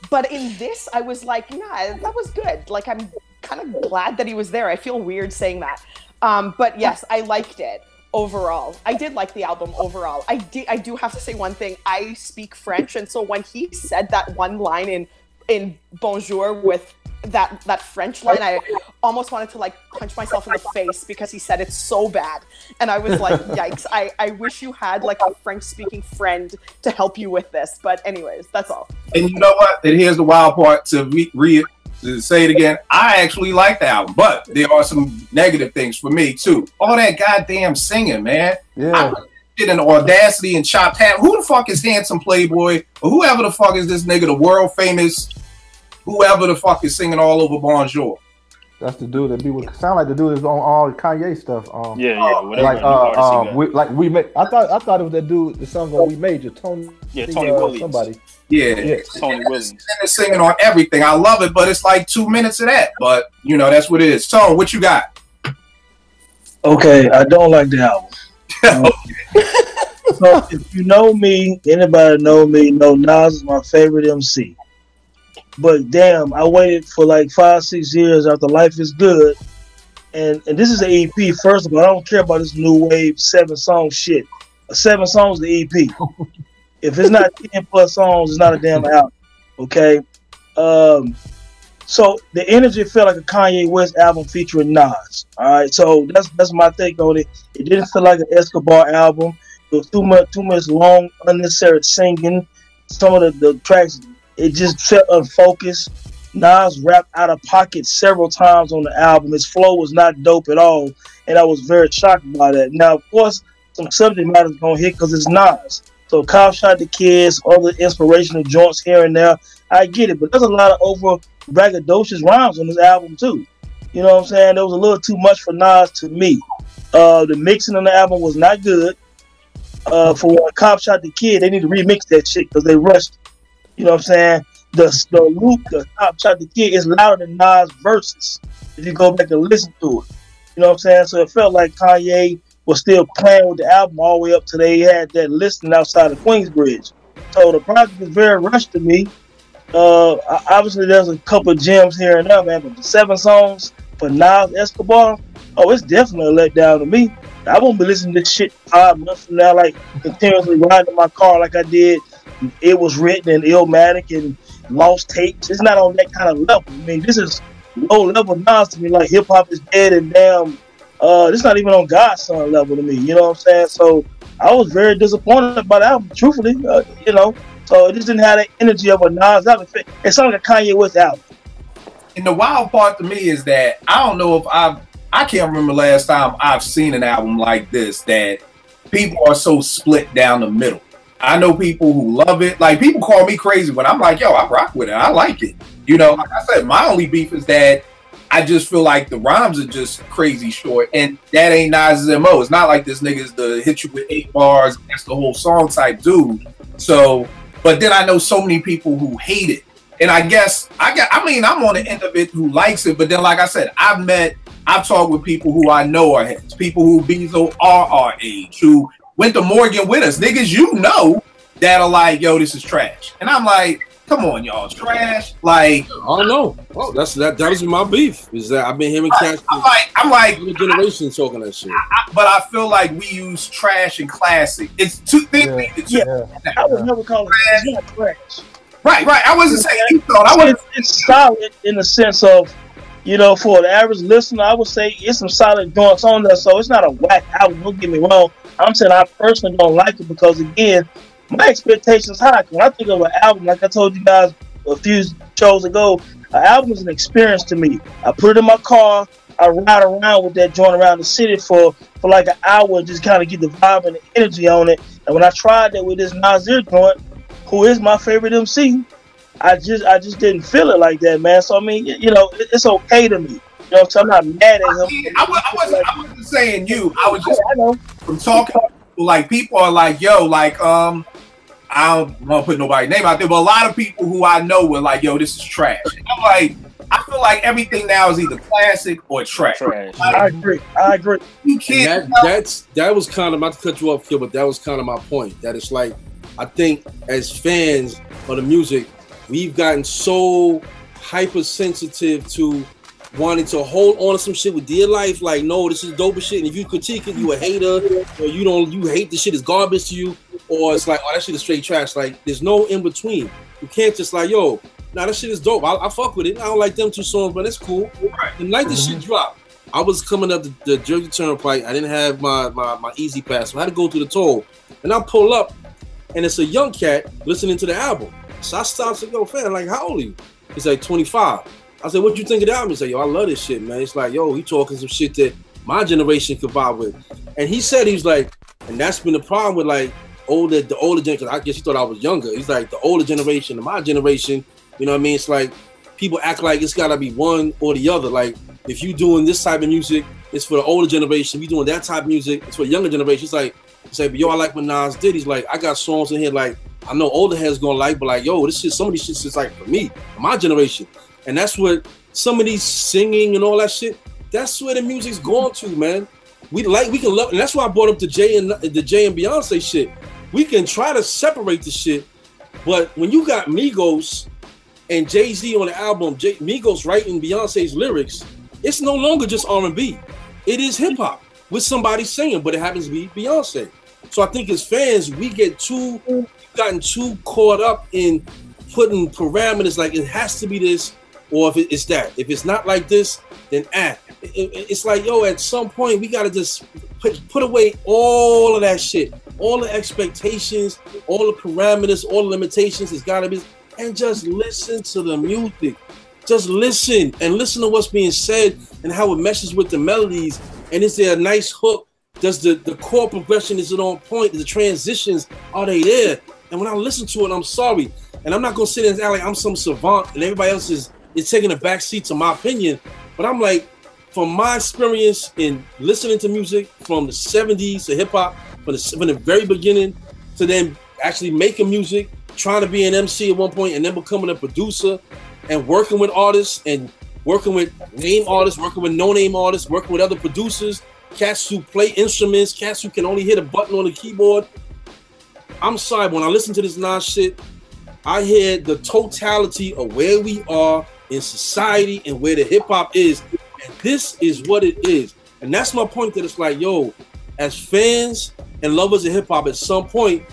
But in this, I was like, nah, that was good. Like, I'm kind of glad that he was there. I feel weird saying that. But yes, I liked it overall. I did like the album overall. I do have to say one thing. I speak French, and so when he said that one line in Bonjour with that French line, I almost wanted to like punch myself in the face because he said it so bad. And I was like, yikes, I wish you had like a French-speaking friend to help you with this. But anyways, that's all. And you know what? And here's the wild part to say it again. I actually like the album, but there are some negative things for me too. All that goddamn singing, man. Yeah. Did an Audacity and chopped hat. Who the fuck is Handsome Playboy? Or whoever the fuck is this nigga, the world famous, whoever the fuck is singing all over Bonjour? That's the dude that be with. Sound like the dude is on all Kanye stuff. Whatever. Like we made. I thought it was that dude. The song on We Made You, Tony. Yeah, Tony Williams. Somebody. Yeah, Tony Williams. And they're singing on everything. I love it, but it's like 2 minutes of that. But you know, that's what it is. Tone, what you got? Okay, I don't like the album. So if you know me, anybody know me, know Nas is my favorite MC. But damn, I waited for like 5-6 years after Life is Good, and this is an EP. First of all, I don't care about this new wave 7-song shit. 7 songs the EP. If it's not 10 plus songs, it's not a damn album. Okay. So the energy felt like a Kanye West album featuring Nas. All right. So that's my take on it. It didn't feel like an Escobar album. It was too much long, unnecessary singing. Some of the tracks, it just felt unfocused. Nas rapped out of pocket several times on the album. His flow was not dope at all, and I was very shocked by that. Now, of course, some subject matter is gonna hit because it's Nas. So Cop Shot the Kids, other inspirational joints here and there. I get it, but there's a lot of over braggadocious rhymes on this album too. You know what I'm saying? There was a little too much for Nas to me. The mixing on the album was not good. For when Cop Shot the Kid, they need to remix that shit because they rushed. You know what I'm saying? The loop, the Cop Shot the Kid is louder than Nas' verses. If you go back and listen to it. You know what I'm saying? So it felt like Kanye was still playing with the album all the way up to they had that listening outside of Queensbridge. So the project was very rushed to me. Obviously, there's a couple of gems here and there, man, but the 7 songs, for Nas Escobar, oh, it's definitely a letdown to me. I won't be listening to this shit 5 months from now, like continuously riding in my car like I did. It Was Written and Illmatic and Lost Tapes. It's not on that kind of level. I mean, this is low level Nas to me. Like hip hop is dead and damn. It's not even on Godson level to me. You know what I'm saying? So I was very disappointed by the album, truthfully. You know, so it just didn't have the energy of a Nas album. It sounded like a Kanye West album. And the wild part to me is that I don't know if I can't remember last time I've seen an album like this that people are so split down the middle. I know people who love it. Like, people call me crazy when I'm like, yo, I rock with it. I like it. You know, like I said, my only beef is that I just feel like the rhymes are just crazy short, and that ain't Nas's MO. It's not like this nigga's the hit you with 8 bars, that's the whole song type dude. So, but then I know so many people who hate it. And I guess, I'm on the end of it who likes it, but then like I said, I've talked with people who I know are heads, people who Bezo are our age, who went to Morgan with us, niggas you know that are like, yo, this is trash. And I'm like, come on, y'all, trash. Like, I don't know. Oh, that was my beef. Is that I've been hearing cats. I'm like generation talking that shit. But I feel like we use trash and classic. It's two things. Yeah. I would never call it trash. It's not trash. Right. I wasn't saying you thought. It's solid in the sense of, you know, for the average listener, I would say it's some solid joints on there. So it's not a whack album. Don't get me wrong. I'm saying I personally don't like it because, again, my expectations high. When I think of an album, like I told you guys a few shows ago, an album is an experience to me. I put it in my car, I ride around with that joint around the city for like an hour, just kind of get the vibe and the energy on it. And when I tried that with this Nasir joint, who is my favorite MC, I just didn't feel it like that, man. So I mean, you know, it's okay to me. You know, so I'm not mad at him. I wasn't saying you. I was just from talking. Like, people are like, yo, like, I don't want to put nobody's name out there, but a lot of people who I know were like, yo, this is trash. And I'm like, I feel like everything now is either classic or trash. I agree. You can't. That was kind of, not to cut you off, Kill, but that was kind of my point. That it's like, I think as fans of the music, we've gotten so hypersensitive to wanting to hold on to some shit with dear life, like, no, this is dope as shit, and if you critique it, you a hater, or you hate the shit, is garbage to you, or it's like, oh, that shit is straight trash. Like, there's no in between. You can't just like, yo, nah, that shit is dope. I fuck with it. I don't like them 2 songs, but it's cool. The night this shit dropped, I was coming up the Jersey Turnpike. I didn't have my Easy Pass, so I had to go through the toll, and I pull up, and it's a young cat listening to the album. So I stopped and said, yo, fam, like, how old are you? He's like, 25. I said, what you think of the album? He's like, yo, I love this shit, man. It's like, yo, he talking some shit that my generation could vibe with. And he said, he's like, and that's been the problem with like the older generation, because I guess he thought I was younger. He's like, the older generation and my generation, you know what I mean? It's like, people act like it's gotta be one or the other. Like, if you doing this type of music, it's for the older generation. If you doing that type of music, it's for the younger generation. It's like, but yo, I like what Nas did. He's like, I got songs in here like I know older heads gonna like, but like, yo, this shit, some of these shit's just like for me, my generation. And that's what some of these singing and all that shit, that's where the music's going to, man. We can love, and that's why I brought up the Jay and Beyonce shit. We can try to separate the shit, but when you got Migos and Jay-Z on the album, Migos writing Beyonce's lyrics, it's no longer just R&B. It is hip hop with somebody singing, but it happens to be Beyonce. So I think as fans, we've gotten too caught up in putting parameters like it has to be this, or if it's that. If it's not like this, then it's like, yo, at some point we gotta just put away all of that shit, all the expectations, all the parameters, all the limitations. It's gotta be, and just listen to the music. Just listen and listen to what's being said and how it meshes with the melodies. And is there a nice hook? Does the chord progression, is it on point? The transitions, are they there? And when I listen to it, I'm sorry. And I'm not gonna sit and act like I'm some savant and everybody else is taking a back seat to my opinion. But I'm like, from my experience in listening to music from the 70s to hip hop, from the very beginning to then actually making music, trying to be an MC at one point and then becoming a producer and working with artists and working with name artists, working with no-name artists, working with other producers, cats who play instruments, cats who can only hit a button on the keyboard. I'm sorry, when I listen to this Nas shit, I hear the totality of where we are in society and where the hip hop is. And this is what it is. And that's my point, that it's like, yo, as fans and lovers of hip hop, at some point,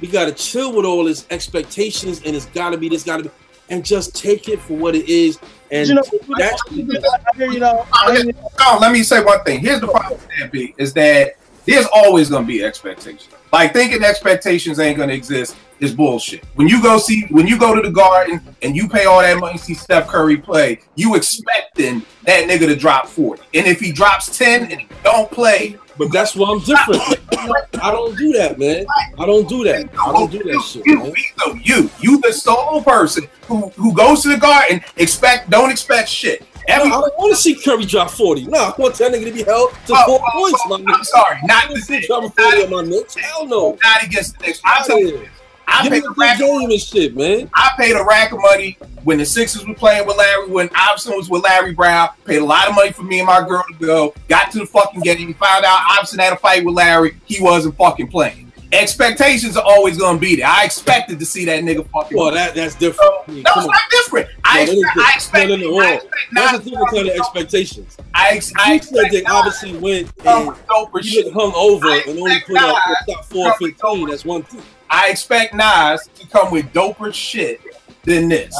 we gotta chill with all this expectations, and it's gotta be this, gotta be, and just take it for what it is. And that's let me say one thing. Here's the problem with that, B, is that there's always gonna be expectations. Like, thinking expectations ain't gonna exist is bullshit. When you go to the Garden and you pay all that money to see Steph Curry play, you expecting that nigga to drop 40. And if he drops 10 and he don't play, but that's why I'm different. I don't do that, man. I don't do that. I don't do that shit. You the sole person who goes to the Garden, don't expect shit. I don't want to see Curry drop 40. No, I want that nigga to be held to 4 points, my nigga. I'm sorry, not the Knicks. Dropping 40 on my Knicks. Hell no. Not against the Knicks. I tell you this. I paid a rack of money. Shit, man. I paid a rack of money when the Sixers were playing with Larry, when Iverson was with Larry Brown. Paid a lot of money for me and my girl to go. Got to the fucking game. Found out Iverson had a fight with Larry. He wasn't fucking playing. Expectations are always gonna be there. I expected to see that nigga fucking. Well, that's different. No, it's not different. I expect. That's a different kind of expectations. I said that obviously went and he looked hung over and only put up top 4 15. That's one thing. I expect Nas to come with doper shit than this.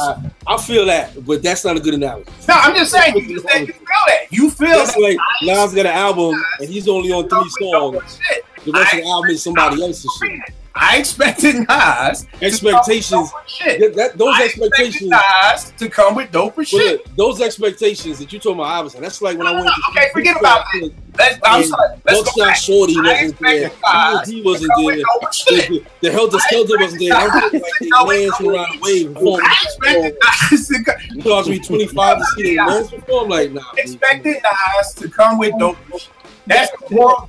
I feel that, but that's not a good analogy. No, I'm just saying, you feel that. You feel that's like Nas got an album and he's only on 3 songs. The rest of the album is somebody else's shit. I expected Nas expectations. Those expectations Nas to come with doper shit. Those expectations that you told my Iverson. That's like when I went to. Okay, forget about it. I'm sorry. Let's go back. Shorty wasn't there. He wasn't there. The Helter Skelter wasn't there. I'm like they dancing around the wave. I expected Nas to come. You cost me 25 to see them dance before. I'm like, nah. Expected Nas to come with doper shit. That's the point.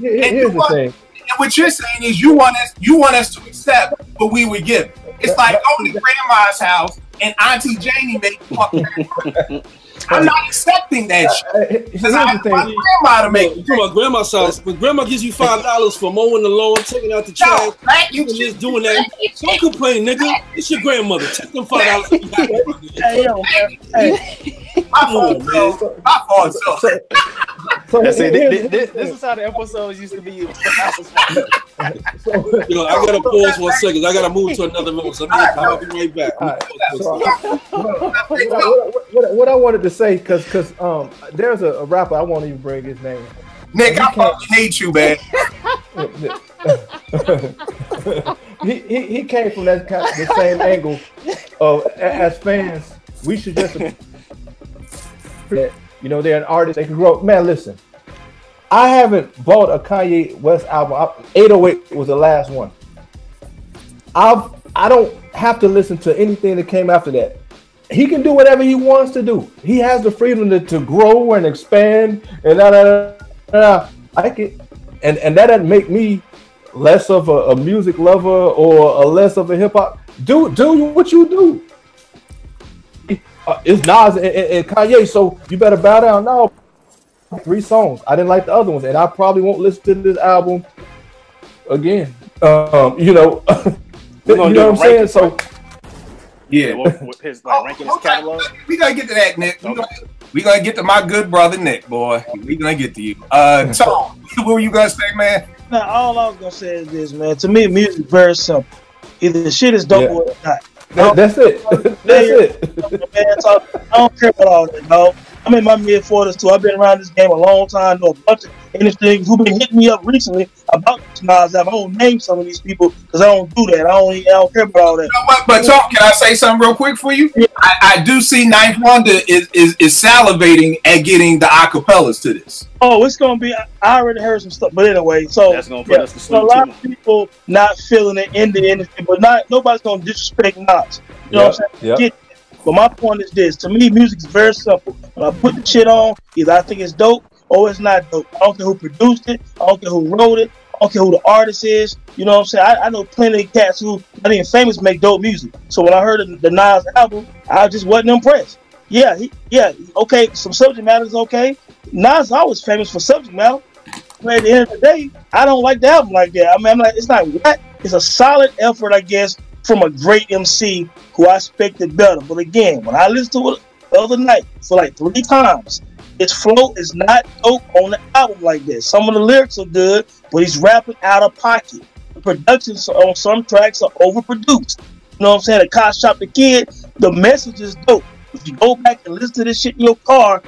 Here's the thing. And what you're saying is you want us to accept what we were given. It's like going to grandma's house and Auntie Janie make fucking. I'm not accepting that shit. Here's the thing. Grandma to make. You talking about grandma's house? When grandma gives you $5 for mowing the lawn, taking out the trash, you just doing that. Don't complain, nigga. It's your grandmother. Take them $5. My fault, so. This is how the episodes used to be. I gotta pause for a second. I gotta move to another room. So I'll be right back. What I wanted to say, because there's a rapper, I won't even bring his name. Nick, I fucking hate you, man. he came from the same angle of, as fans, we should just, they're an artist, they can grow. Man, listen, I haven't bought a Kanye West album. 808 was the last one. I don't have to listen to anything that came after that. He can do whatever he wants to do. He has the freedom to grow and expand and I can, and that doesn't make me less of a music lover or less of a hip hop. Do what you do. It's Nas and Kanye, so you better bow down. No, 3 songs. I didn't like the other ones, and I probably won't listen to this album again. You know what I'm saying? So yeah, with his ranking his catalog. We gotta get to that, Nick. We gonna get to my good brother Nick, boy. We gonna get to you. Tom, what were you gonna say, man? Now, all I was gonna say is this, man. To me, music very simple. Either the shit is dope or it's not. That's it. That's it. Man, so I don't care about all that, dog. I'm in my mid-40s too. I've been around this game a long time. Know a bunch of industry who've been hitting me up recently about Nas. I won't name some of these people because I don't do that. I don't care about all that. You know what? But Tom, can I say something real quick for you? Yeah. I do see Ninth Wonder is salivating at getting the acapellas to this. Oh, it's gonna be. I already heard some stuff, but anyway, so that's gonna put us to sleep. So a lot of people not feeling it in the industry, but nobody's gonna disrespect Nas. You know what I'm saying? But my point is this: to me, music is very simple. When I put the shit on, either I think it's dope or it's not dope. I don't care who produced it. I don't care who wrote it. I don't care who the artist is. You know what I'm saying? I know plenty of cats who not even famous make dope music. So when I heard the Nas album, I just wasn't impressed. Yeah, okay. Some subject matter is okay. Nas always famous for subject matter. But at the end of the day, I don't like the album like that. I mean, I'm like, it's not whack. It's a solid effort, I guess, from a great MC who I expected better. But again, when I listened to it the other night for like 3 times, His flow is not dope on the album like that. Some of the lyrics are good, but he's rapping out of pocket. The productions on some tracks are overproduced. You know what I'm saying? The Cop Shop the Kid, the message is dope. If you go back and listen to this shit in your car,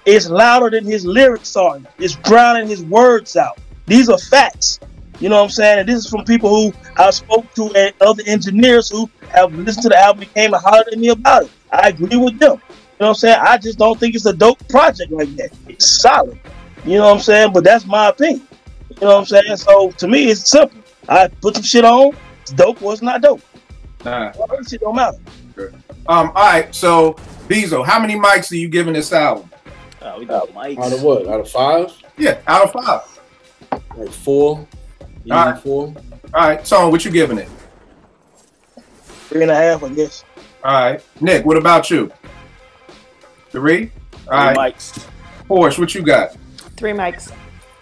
it's louder than his lyrics are. It's drowning his words out. These are facts. You know what I'm saying? And this is from people who I spoke to and other engineers who have listened to the album and came and hollered at me about it. I agree with them. You know what I'm saying? I just don't think it's a dope project like that. It's solid. You know what I'm saying? But that's my opinion. You know what I'm saying? So to me, it's simple. I put some shit on. It's dope or it's not dope. All that shit don't matter. All right. So Bezo, how many mics are you giving this album? We got mics. Out of what? Out of 5? Yeah, out of 5. Like 4. All right. 4. All right. Tone, what you giving it? 3.5, I guess. All right. Nick, what about you? 3? All right. Mics. Porsche, what you got? 3 mics.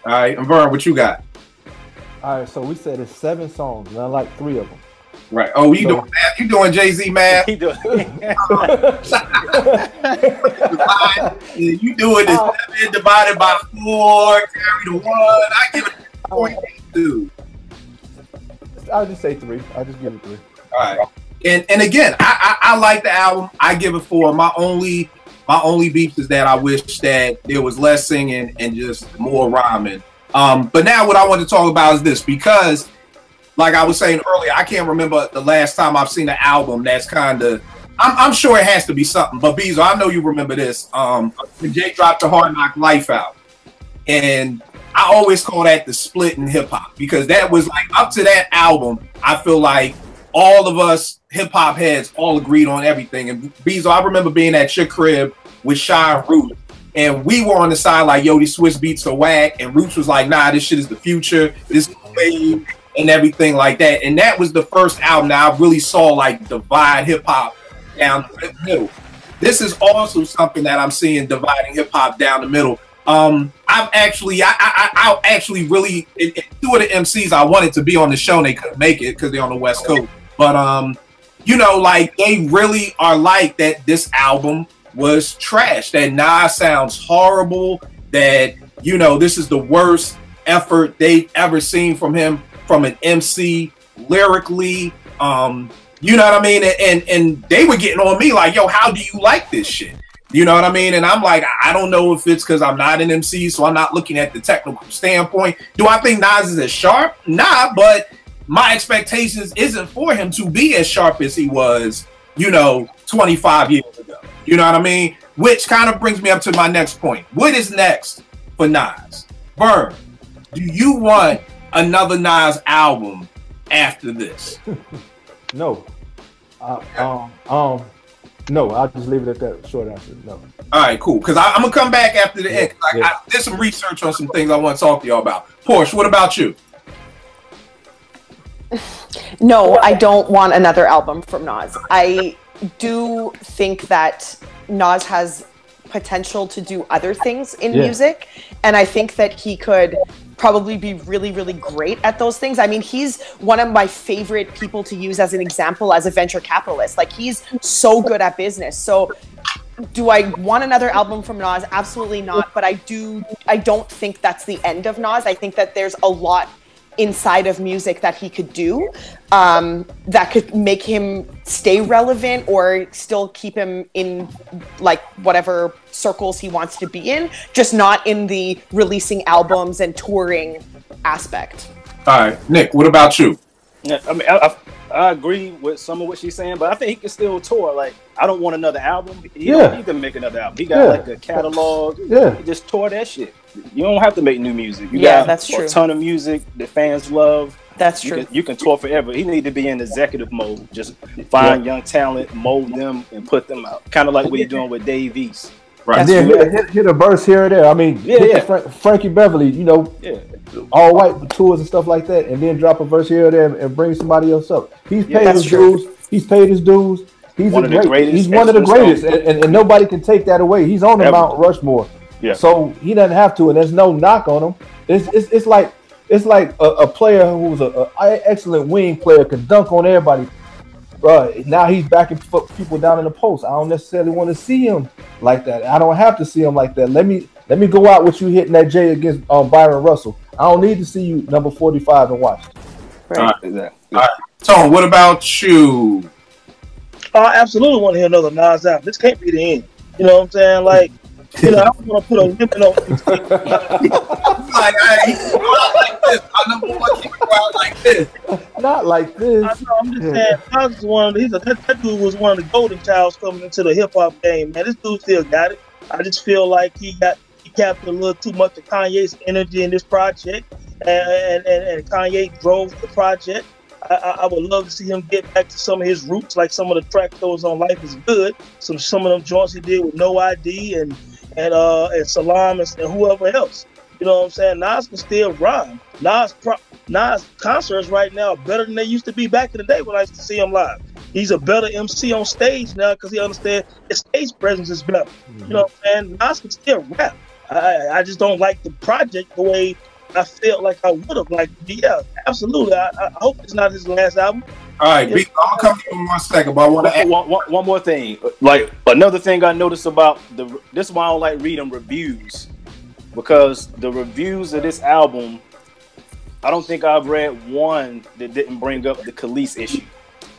All right. And Vern, what you got? All right, so we said it's 7 songs, and I like 3 of them. Right. Oh, you doing math? You doing Jay-Z math? He doing. You doing this 7 divided by 4, carry the 1. I give it 0.82. I'll just say 3. I'll just give it 3. All right. And again, I like the album. I give it 4. My only beef is that I wish that there was less singing and just more rhyming. But now what I want to talk about is this, because like I was saying earlier, I can't remember the last time I've seen an album that's kind of, I'm sure it has to be something, but Bezo, I know you remember this. When Jay dropped the Hard Knock Life out, and I always call that the split in hip hop, because that was like, up to that album, I feel like all of us hip hop heads all agreed on everything. And Bezo, I remember being at your crib with Shy and Roots, and we were on the side like, yo, these Swiss beats are whack, and Roots was like, nah, this shit is the future, this is the wave, and everything like that. And that was the first album that I really saw like divide hip hop down the middle. This is also something that I'm seeing dividing hip hop down the middle. I'll actually really, in 2 of the MCs I wanted to be on the show, and they couldn't make it because they're on the West Coast. But you know, like, they really are like that. This album was trash. That Nas sounds horrible. That, you know, this is the worst effort they've ever seen from him, from an MC lyrically. You know what I mean? And they were getting on me like, yo, how do you like this shit? You know what I mean? And I'm like, I don't know if it's because I'm not an MC, so I'm not looking at the technical standpoint. Do I think Nas is as sharp? Nah, but my expectations isn't for him to be as sharp as he was, you know, 25 years ago. You know what I mean? Which kind of brings me up to my next point. What is next for Nas? Vern, do you want another Nas album after this? No. No, I'll just leave it at that. Short answer, no. All right, cool. Because I'm going to come back after the end. I did some research on some things I want to talk to y'all about. Porsche, what about you? No, I don't want another album from Nas. I do think that Nas has potential to do other things in music, and I think that he could probably be really, really great at those things. I mean, he's one of my favorite people to use as an example as a venture capitalist. Like, he's so good at business. So do I want another album from Nas? Absolutely not. But I don't think that's the end of Nas. I think that there's a lot inside of music that he could do that could make him stay relevant or still keep him in like whatever circles he wants to be in, just not in the releasing albums and touring aspect. All right, Nick, what about you? Yeah, I mean, I agree with some of what she's saying, but I think he can still tour. Like, I don't want another album. He don't need to make another album. He got like a catalog. He just tore that shit. You don't have to make new music. You got that's true. A ton of music that fans love. That's true. You can tour forever. He need to be in executive mode. Just find young talent, mold them, and put them out. Kind of like what you're doing with Dave East. Right. And then hit a verse here or there. I mean, Frankie Beverly, you know, all white tours and stuff like that, and then drop a verse here or there and bring somebody else up. He's paid his dues. He's paid his dues. He's one of the greatest. He's one of the greatest, and nobody can take that away. He's on the Mount Rushmore. Yeah. So he doesn't have to, and there's no knock on him. It's like a player who's an excellent wing player can dunk on everybody, bro, now he's backing people down in the post. I don't necessarily want to see him like that. I don't have to see him like that. Let me go out with you hitting that J against Byron Russell. I don't need to see you number 45 and watch. Right. All right. Exactly. All right. Tone, what about you? I absolutely want to hear another Nas album. This can't be the end. You know what I'm saying? Like, you know, I don't want to put a limit on this. Like, like this. My number one keep it out like this. Not like this. I know, I'm just saying, Nas is one of the, that dude was one of the golden childs coming into the hip hop game, man. This dude still got it. I just feel like he captured a little too much of Kanye's energy in this project, and Kanye drove the project. I would love to see him get back to some of his roots, like some of the tracks that was on Life Is Good, some of them joints he did with No ID and Salam and whoever else. You know what I'm saying? Nas can still rhyme. Nas concerts right now are better than they used to be back in the day when I used to see him live. He's a better MC on stage now because he understands his stage presence is better. You know what I'm saying? Nas can still rap. I just don't like the project the way I felt like I would have liked. Yeah, absolutely. I hope it's not his last album. All right, I'm gonna come to you in 1 second, but I want to add one more thing. Like another thing I noticed about this is why I don't like reading reviews, because the reviews of this album, I don't think I've read one that didn't bring up the Khalees issue.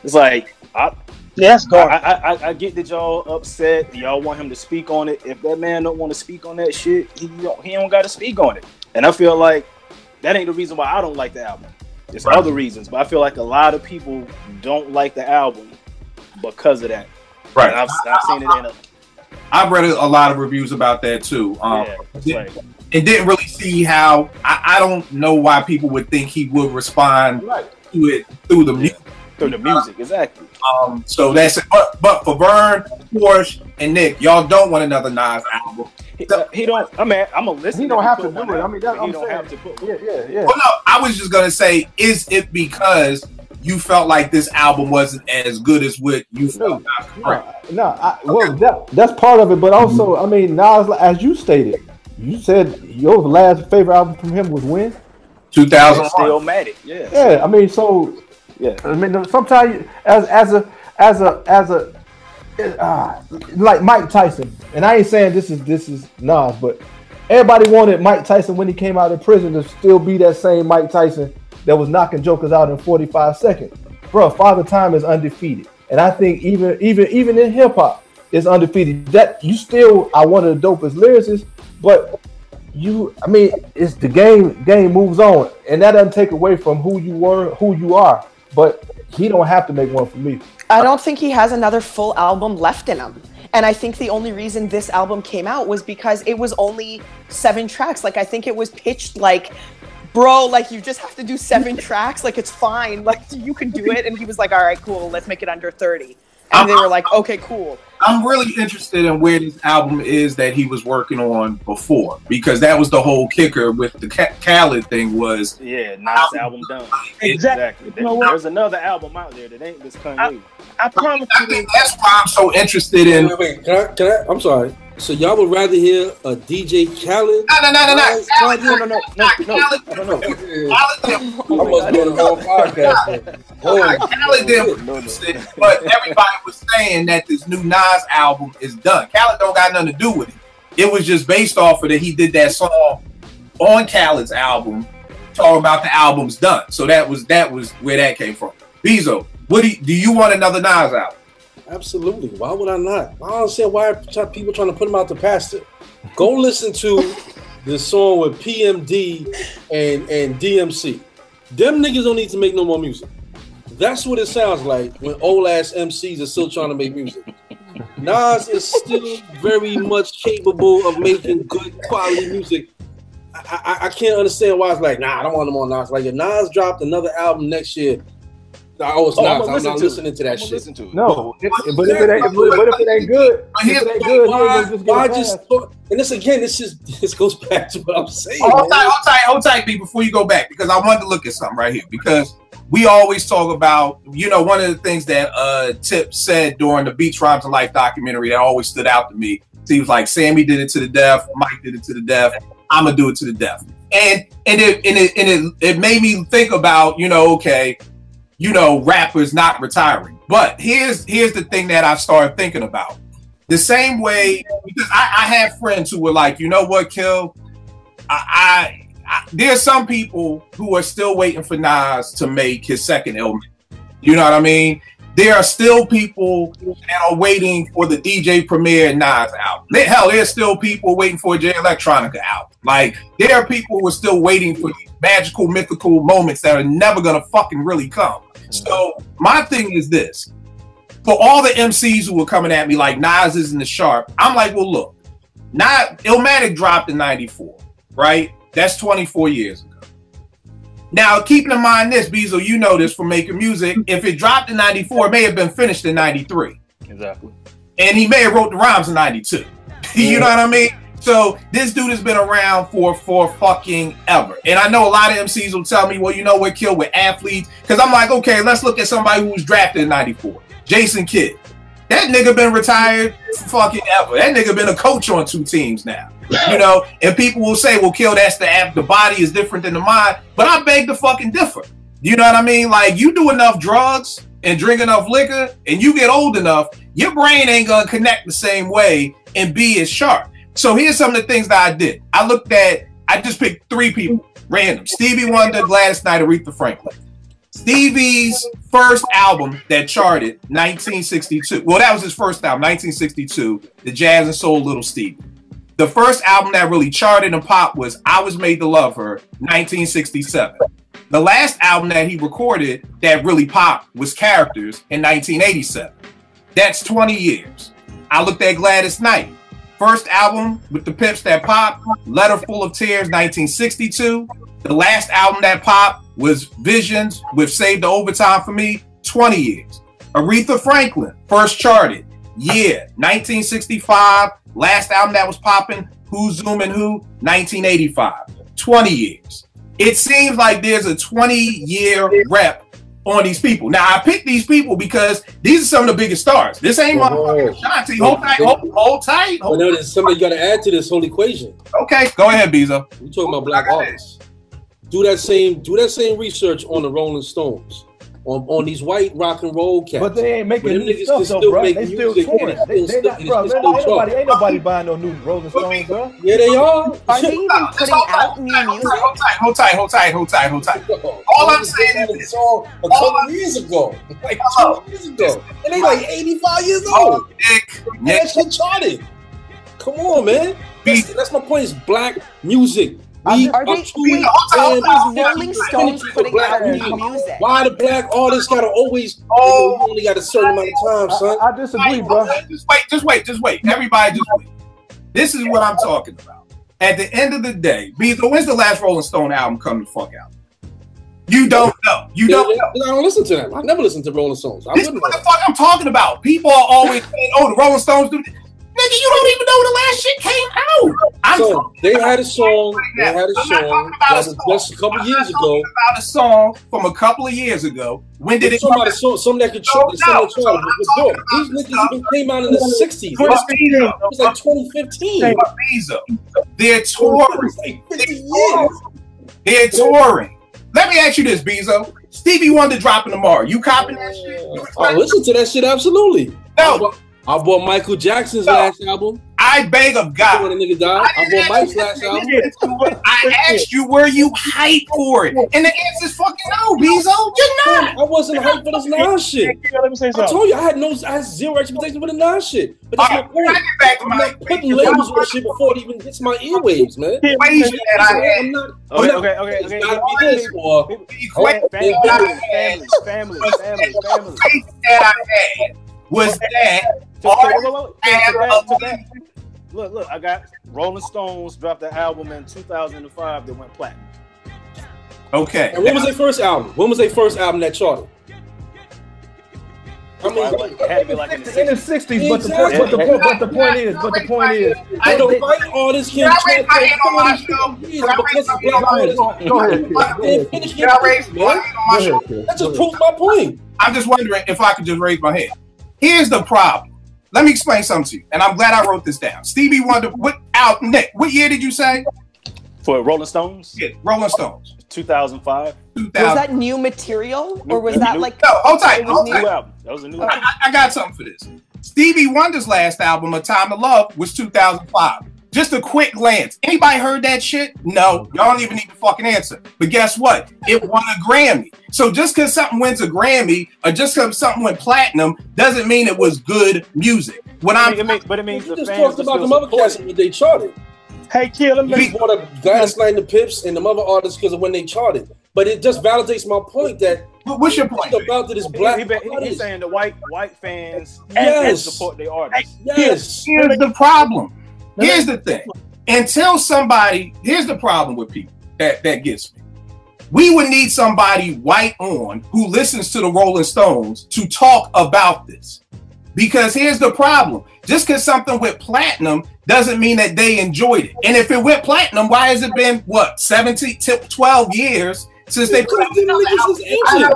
It's like I get that y'all upset. Y'all want him to speak on it. If that man don't want to speak on that shit, he don't got to speak on it. And I feel like that ain't the reason why I don't like the album. There's other reasons, but I feel like a lot of people don't like the album because of that. Right. And I've seen it in I've read a lot of reviews about that too. And didn't really see how. I don't know why people would think he would respond to it through the music. Through the music, exactly. So that's it. But for Vern, Porsche, and Nick, y'all don't want another Nas album. He don't. I mean, I'm gonna listen. He don't have to do it. I mean, he don't have to put. Yeah. Well, no, I was just gonna say, is it because you felt like this album wasn't as good as what you felt? That's part of it, but also, I mean, Nas, as you stated, you said your last favorite album from him was when? 2001. Stillmatic. Yeah. Yeah, I mean, so. Yeah, I mean, sometimes as a like Mike Tyson, and I ain't saying this is Nas, but everybody wanted Mike Tyson when he came out of prison to still be that same Mike Tyson that was knocking jokers out in 45 seconds. Bro, Father Time is undefeated, and I think even in hip hop is undefeated. That you still are one of the dopest lyricists, but I mean, it's the game moves on, and that doesn't take away from who you were, who you are. But he don't have to make one for me. I don't think he has another full album left in him. And I think the only reason this album came out was because it was only 7 tracks. Like, I think it was pitched like, bro, like, you just have to do 7 tracks. Like, it's fine. Like, you can do it. And he was like, all right, cool. Let's make it under 30. And they were like, okay, cool. I'm really interested in where this album is that he was working on before, because that was the whole kicker with the Khaled thing was. Yeah, Nas album done. Exactly. There's another album out there that ain't this Kanye. I promise you. That's why I'm so interested in. Wait. Can I? I'm sorry. So y'all would rather hear a DJ Khaled? No. I must be on the whole podcast. Khaled didn't, but everybody was saying that this new Nas album is done. Khaled don't got nothing to do with it. It was just based off of that he did that song on Khaled's album, talking about the album's done. So that was where that came from. Bezo, do you want another Nas album? Absolutely. Why would I not? I don't understand why people trying to put him out the pasture. Go listen to the song with PMD and DMC. Them niggas don't need to make no more music. That's what it sounds like when old ass MCs are still trying to make music. Nas is still very much capable of making good quality music. I can't understand why it's like, nah, I don't want him on Nas. Like, if Nas dropped another album next year, it's Nas. I'm not listening to that shit. No, but if it ain't good, why just? And this goes back to what I'm saying. Hold tight, B, before you go back, because I wanted to look at something right here, because we always talk about, one of the things that Tip said during the Beats, Rhymes, and Life documentary that always stood out to me. He was like, Sammy did it to the death, Mike did it to the death, I'm gonna do it to the death, and it made me think about, rappers not retiring. But here's the thing that I started thinking about. The same way, because I have friends who were like, you know what, Kill? There's some people who are still waiting for Nas to make his second album. You know what I mean? There are still people that are waiting for the DJ Premier Nas album. Hell, there's still people waiting for a J Electronica album. Like, there are people who are still waiting for these magical, mythical moments that are never gonna fucking really come. So my thing is this. For all the MCs who were coming at me like Nas isn't the sharp, I'm like, well, look, Illmatic dropped in 94, right? That's 24 years ago. Now, keeping in mind this, Bezo, you know this from making music, if it dropped in 94, it may have been finished in 93. Exactly. And he may have wrote the rhymes in 92. You know what I mean? So this dude has been around for fucking ever. And I know a lot of MCs will tell me, well, you know what, Kill, with athletes. Because I'm like, okay, let's look at somebody who was drafted in 94. Jason Kidd. That nigga been retired for fucking ever. That nigga been a coach on 2 teams now. You know, and people will say, well, Kill, that's the body is different than the mind. But I beg to fucking differ. You know what I mean? Like, you do enough drugs and drink enough liquor and you get old enough, your brain ain't gonna connect the same way and be as sharp. So here's some of the things that I did. I just picked 3 people, random. Stevie Wonder, Gladys Knight, Aretha Franklin. Stevie's first album that charted, 1962. Well, that was his first album, 1962, The Jazz and Soul Little Stevie. The first album that really charted and popped was I Was Made to Love Her, 1967. The last album that he recorded that really popped was Characters in 1987. That's 20 years. I looked at Gladys Knight. First album with the Pips that popped, Letter Full of Tears, 1962. The last album that popped was Visions with Save the Overtime for Me, 20 years. Aretha Franklin, first charted, 1965. Last album that was popping, Who's Zooming Who, 1985. 20 years. It seems like there's a 20-year rep on these people. Now, I picked these people because these are some of the biggest stars. This ain't motherfucking Ashanti. Hold tight. But no, there's something you got to add to this whole equation. Okay, go ahead, Bezo. We're talking about black artists. Do that same research on the Rolling Stones, on these white rock and roll cats. But they ain't making new stuff though, bro. They still touring. They not, bro. Ain't nobody buying no new Rolling Stones, bro. Yeah, they are. Are they even putting out new music? Hold tight. All I'm saying is this. A couple years ago. Like 2 years ago. And they like 85 years old. Nick. That shit charted. Come on, man. That's my point. It's black music. Are they Rolling Stones putting out new music? Why the black artists gotta always? You only got a certain amount of time, son. I disagree, bro. Just wait. Everybody, just wait. This is what I'm talking about. At the end of the day, Bezo, when's the last Rolling Stone album come the fuck out? You don't know. You don't know. I don't listen to them. I never listened to Rolling Stones. This is what the fuck I'm talking about. People are always saying, "Oh, the Rolling Stones do." Nigga, you don't even know when the last shit came out. They had a song. That was just a couple years ago. About a song from a couple of years ago. When did it come out? Some that could chart. These niggas even came out in the 60s. It was like 2015. They're touring. Like 50 years. They're touring. Let me ask you this, Bezo. Stevie Wonder dropping tomorrow. You copying that shit? I listen to that shit, absolutely. No. I bought Michael Jackson's last album. I beg of God. When the nigga died, I bought Mike's last album. I asked you, were you hyped for it? And the answer is fucking no, Bezo. You're not. I wasn't hyped for this Nas shit. Let me say something. I told you I had zero expectations for the Nas shit. But that's my point. I'm not putting labels on shit before it even hits my earwaves, man. Family. Was that Look, I got Rolling Stones dropped the album in 2005 that went platinum. Okay. And when was their first album? When was their first album that charted? I mean, it had to be like in the 60s. But the point is, I don't white artists can't chart That just proves my point. I'm just wondering if I could just raise my hand. Here's the problem. Let me explain something to you, and I'm glad I wrote this down. Stevie Wonder, Nick, what year did you say? For Rolling Stones? Yeah, Rolling Stones. 2005. Was that new material, or was that like? No, hold tight. New album. That was a new album. I got something for this. Stevie Wonder's last album, A Time to Love, was 2005. Just a quick glance. Anybody heard that shit? No, y'all don't even need to fucking answer. But guess what? It won a Grammy. So just because something wins a Grammy, or just because something went platinum, doesn't mean it was good music. But it means you the just fans talked about the other cats when they charted. Hey, Kill, let me. You brought up Gladys Knight and the Pips and the other artists because of when they charted. But it just validates my point that. What's your point? About this black. He's saying the white fans support their artists. Yes. Here's the problem. Here's the thing. Here's the problem with people that gets me. We would need somebody white on who listens to the Rolling Stones to talk about this. Because here's the problem. Just because something went platinum doesn't mean that they enjoyed it. And if it went platinum, why has it been, 12 years since they put it out? I know.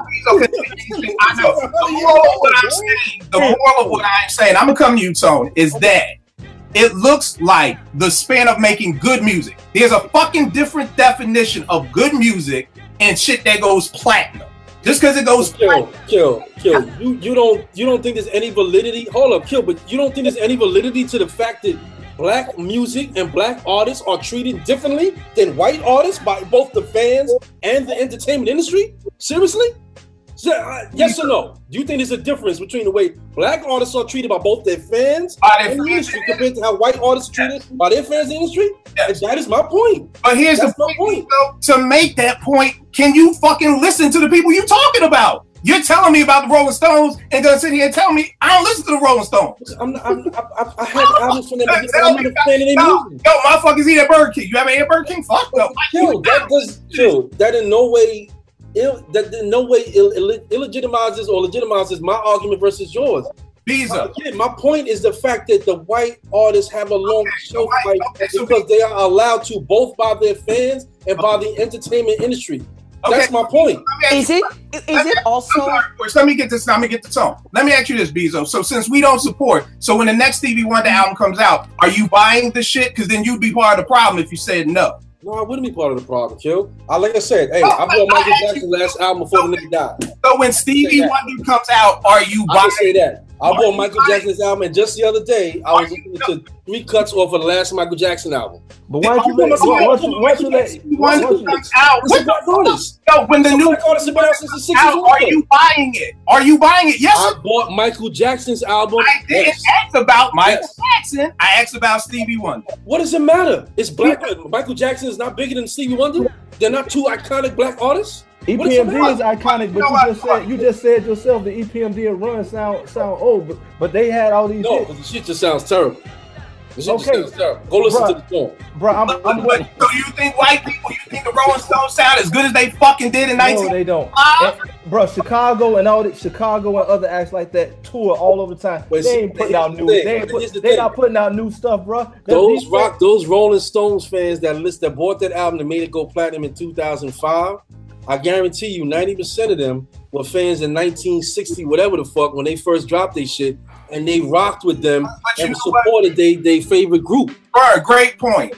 The moral of what I'm saying, I'm going to come to you, Tone, is that it looks like the span of making good music. There's a fucking different definition of good music and shit that goes platinum. Just because it goes Kill. You don't think there's any validity? Hold up, Kill, but you don't think there's any validity to the fact that black music and black artists are treated differently than white artists by both the fans and the entertainment industry? Seriously? Yes or no? Do you think there's a difference between the way black artists are treated by both their fans and the industry compared to how white artists are treated by their fans in the industry? Yes. And that is my point. But here's the point. To make that point, can you fucking listen to the people you talking about? You're telling me about the Rolling Stones and gonna sit here and tell me I don't listen to the Rolling Stones. I have albums from them. I'm not a fan of their music. Yo, motherfuckers eat at Burger King. You ever ate at Burger King? Fuck no. That in no way illegitimizes or legitimizes my argument versus yours. Again, my point is the fact that the white artists have a long shelf life because they are allowed to both by their fans and by the entertainment industry. That's my point. Is it also? Let me get this. Let me get the tone. Let me ask you this, Bezo. So since we don't support, so when the next Stevie Wonder album comes out, are you buying the shit? Because then you'd be part of the problem if you said no. No, I wouldn't be part of the problem, Kill. Like I said, I bought Michael Jackson's last album before the nigga died. So when Stevie Wonder comes out, are you buying? I say that. I bought Michael Jackson's album, and just the other day, I was listening to 3 cuts off of the last Michael Jackson album. But why you let when the new artist has been out since the 60s, are you buying it? Are you buying it? Yes. I bought Michael Jackson's album. I didn't ask about Michael Jackson. I asked about Stevie Wonder. What does it matter? It's black. Michael Jackson is not bigger than Stevie Wonder. They're not two iconic black artists. EPMD is iconic, but you just said yourself the EPMD run sound old, but they had all these. No, the shit just sounds terrible. Go listen to the song. Bro, so you think white people, you think the Rolling Stones sound as good as they fucking did in 19? No, they don't. Bro, Chicago and other acts like that tour all over the time. They ain't putting out new. They not putting out new stuff, bro. Those Rolling Stones fans that bought that album and made it go platinum in 2005. I guarantee you 90% of them were fans in 1960, whatever the fuck, when they first dropped their shit, and they rocked with them and supported their favorite group. Bro, great point.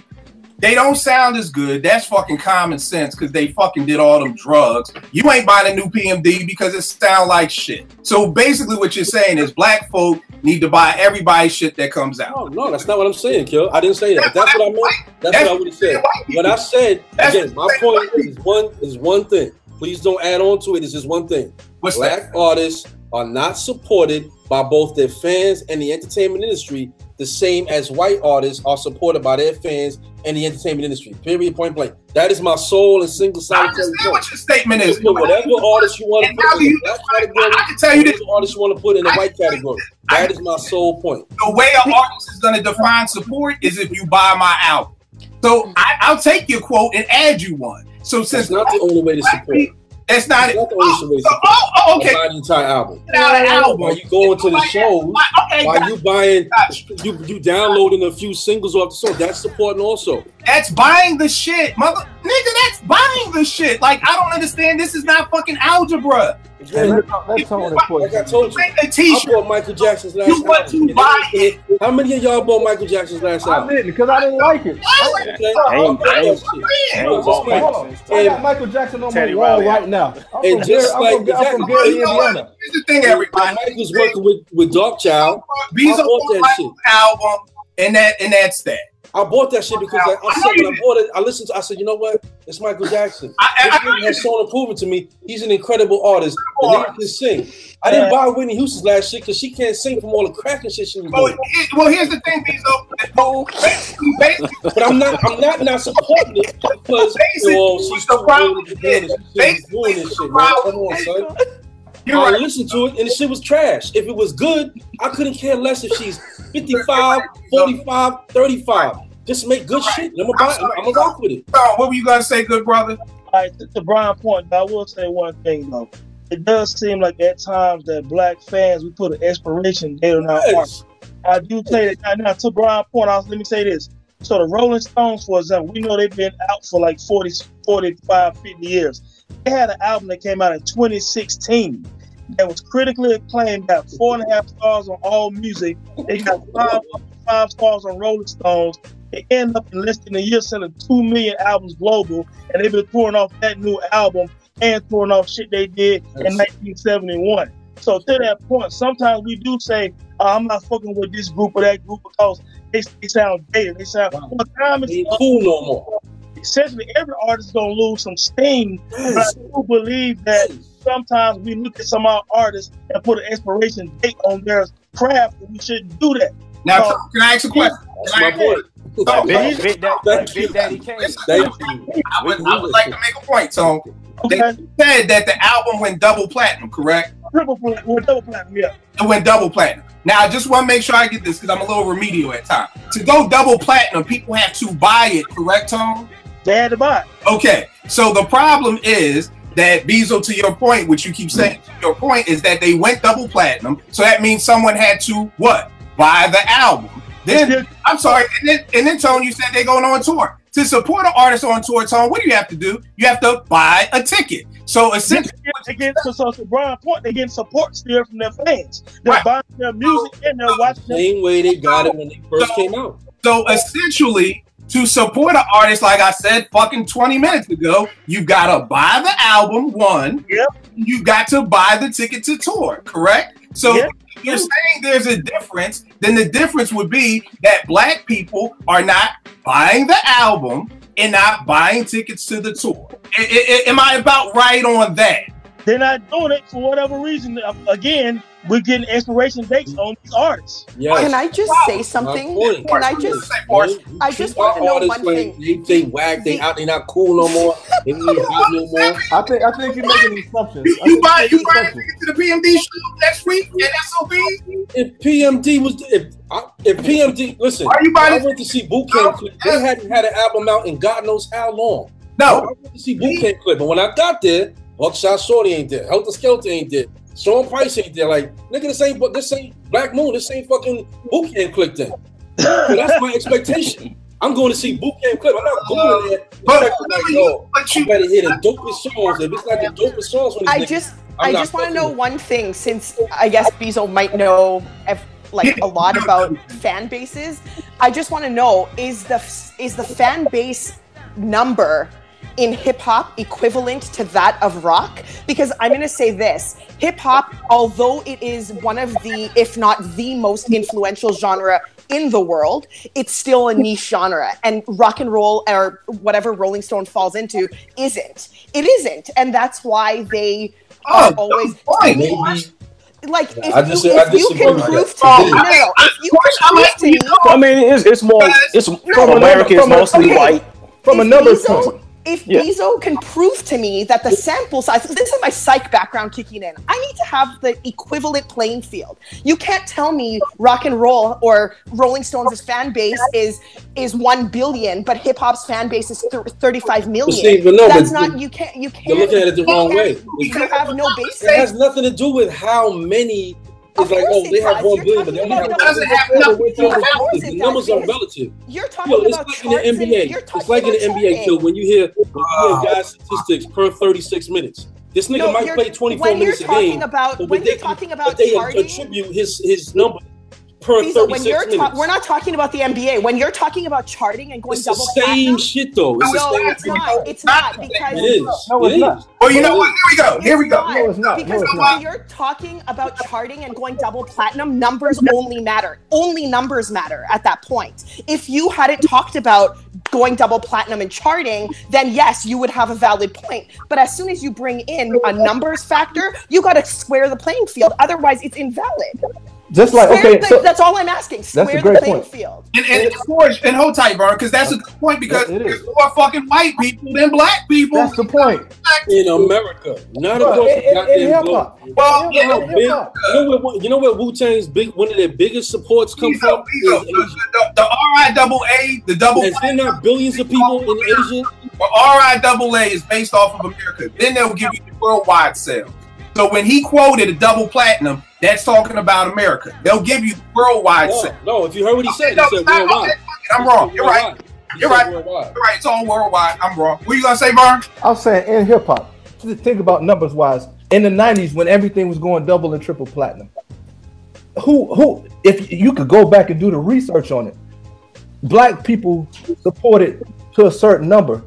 They don't sound as good. That's fucking common sense because they fucking did all them drugs. You ain't buying a new PMD because it sound like shit. So basically what you're saying is black folk need to buy everybody's shit that comes out. No, that's not what I'm saying, Kill. I didn't say that. That's what I meant. That's what I would have said. What I said, again, my point is one thing. Please don't add on to it. It's just one thing. Black artists are not supported by both their fans and the entertainment industry the same as white artists are supported by their fans and the entertainment industry. Period, point blank. That is my sole and single solitary point. I understand what your statement is. Whatever artist you want to put in the black category, I can tell you this. Artist you want to put in the white category. That is my sole point. The way an artist is going to define support is if you buy my album. So I'll take your quote and add you one. So since that's not the only way to support. That's not it. That's the only way to support. Okay. Not the entire album. Not an album. While you go into the shows. Okay, While you buying, you downloading a few singles off the song, that's supporting also. That's buying the shit, nigga. That's buying the shit. Like, I don't understand. This is not fucking algebra. Hey, let's hold it for like I told you, I bought Michael Jackson's last You want to buy it? How many of y'all bought Michael Jackson's last album? I didn't, because I didn't like it. I got Michael Jackson on my wall right now. And just like I'm from Gary, Indiana. Here's the thing, everybody. Michael's working with Dark Child. Bezo I bought that shit. album, and that's that. I bought that shit because I said when I bought it, I listened to. I said, you know what? It's Michael Jackson. This nigga has shown improvement to me. He's an incredible artist. The nigga can sing. I didn't buy Whitney Houston's last shit because she can't sing from all the cracking shit she was doing. Well, here's the thing, Bezo. But I'm not supporting it because she's doing this shit, man. Come on, son. I listened to it and the shit was trash. If it was good, I couldn't care less if she's 55, 45, 35. Just make good shit. I'm gonna rock with it. What were you gonna say, good brother? All right, to Brian's point, I will say one thing though. It does seem like at times that black fans, we put an expiration date on our art. I do say that now. To Brian's point, let me say this. So the Rolling Stones, for example, we know they've been out for like 40, 45, 50 years. They had an album that came out in 2016 that was critically acclaimed, got 4.5 stars on All Music. They got five stars on Rolling Stones. They end up in less than a year selling 2 million albums global, and they've been touring off that new album and touring off shit they did in 1971. So to that point, sometimes we do say, I'm not fucking with this group or that group because they sound dated. They sound time is cool no more. Essentially, every artist is gonna lose some steam. But I do believe that sometimes we look at some of our artists and put an expiration date on their craft, and we shouldn't do that. Now, can I ask a question? Big Daddy Kane. I would like to make a point, Tone. They said that the album went double platinum, correct? Double platinum, yeah. It went double platinum. Now, I just want to make sure I get this because I'm a little remedial at times. To go double platinum, people have to buy it, correct, Tone? They had to buy it. Okay, so the problem is that, Bezo, to your point, which you keep saying, to your point, is that they went double platinum. So that means someone had to, what? Buy the album. Then, I'm sorry, and then Tone, you said they're going on tour. To support an artist on tour, Tone, what do you have to do? You have to buy a ticket. So essentially, to Brian's point, they get support still from their fans. They're buying their music and they're watching. Same way they got it when they first came out. So essentially, to support an artist, like I said fucking 20 minutes ago, you've got to buy the album, one. Yep. You've got to buy the ticket to tour, correct? So if you're saying there's a difference, then the difference would be that black people are not buying the album and not buying tickets to the tour. Am I about right on that? They're not doing it for whatever reason. Again, we're getting expiration dates on these artists. Yes. Can I just say something? Can I just want to know one thing. They whack, they out, they not cool no more. They ain't hot no more. I think you're making assumptions. You buy a ticket to the PMD show next week at SOB? If PMD was if PMD listen, are you buying I went to see Boot Camp Clip. They hadn't had an album out in God knows how long. No, I went to see Boot Camp Clip, but when I got there, Buckshot Shorty ain't there, Helter Skelter ain't there, Sean Price ain't there. Like, nigga, this ain't Black Moon, this ain't fucking Boot Camp Clip then. So that's my expectation. I'm going to see Boot Camp Clip. I'm not going there. But you better hear the dopest songs. If it's not the dopest songs, I just want to know one thing, since I guess Bezo might know a lot about fan bases. I just want to know, is the fan base number in hip-hop equivalent to that of rock? Because I'm going to say this, hip-hop, although it is one of the, if not the most influential genre in the world, it's still a niche genre, and rock and roll, or whatever Rolling Stone falls into, isn't. It isn't, and that's why they are always... Like, if you can prove to me, I mean, it's more, it's from America, it's mostly white. From another point. If Bezo can prove to me that the sample size, this is my psych background kicking in, I need to have the equivalent playing field. You can't tell me rock and roll or Rolling Stones' fan base is 1 billion, but hip hop's fan base is 35 million. That's not, you can't. You're looking at it the wrong way. You have no basis. It has nothing to do with how many it's like, oh, they have 1 billion, but they only have. The numbers are relative. You're talking about it's like in the NBA. It's like in the NBA, Kill, when you hear guys' statistics per 36 minutes. This nigga might play 24 minutes a game. When you're talking about they charting, attribute his number per 36 minutes. We're not talking about the NBA. When you're talking about charting and going it's double the same shit though. It's not. It's not because it is. No, it's not. Well, you know what? Here we go. No, it's not. Because when you're talking about charting and going double platinum, numbers only matter. Only numbers matter at that point. If you hadn't talked about going double platinum and charting, then yes, you would have a valid point. But as soon as you bring in a numbers factor, you got to square the playing field. Otherwise, it's invalid. Just like, so that's all I'm asking. Square the playing field. And hold tight, bro, because that's a good point. Because there's more fucking white people than black people. That's the point. In America, not across the goddamn globe. Well, you know where Wu-Tang's one of their biggest supports come from? The RIAA, the double. Is there not billions of people in Asia? Well, RIAA is based off of America. Then they'll give you the worldwide sales. So when he quoted a double platinum, that's talking about America. They'll give you worldwide sales. No, if you heard what he said, he said worldwide. I'm wrong. You're right. You're right. You're right. It's all worldwide. I'm wrong. What are you gonna say, Vern? I was saying in hip hop. Think about numbers wise. In the 90s, when everything was going double and triple platinum, who? If you could go back and do the research on it, black people supported to a certain number.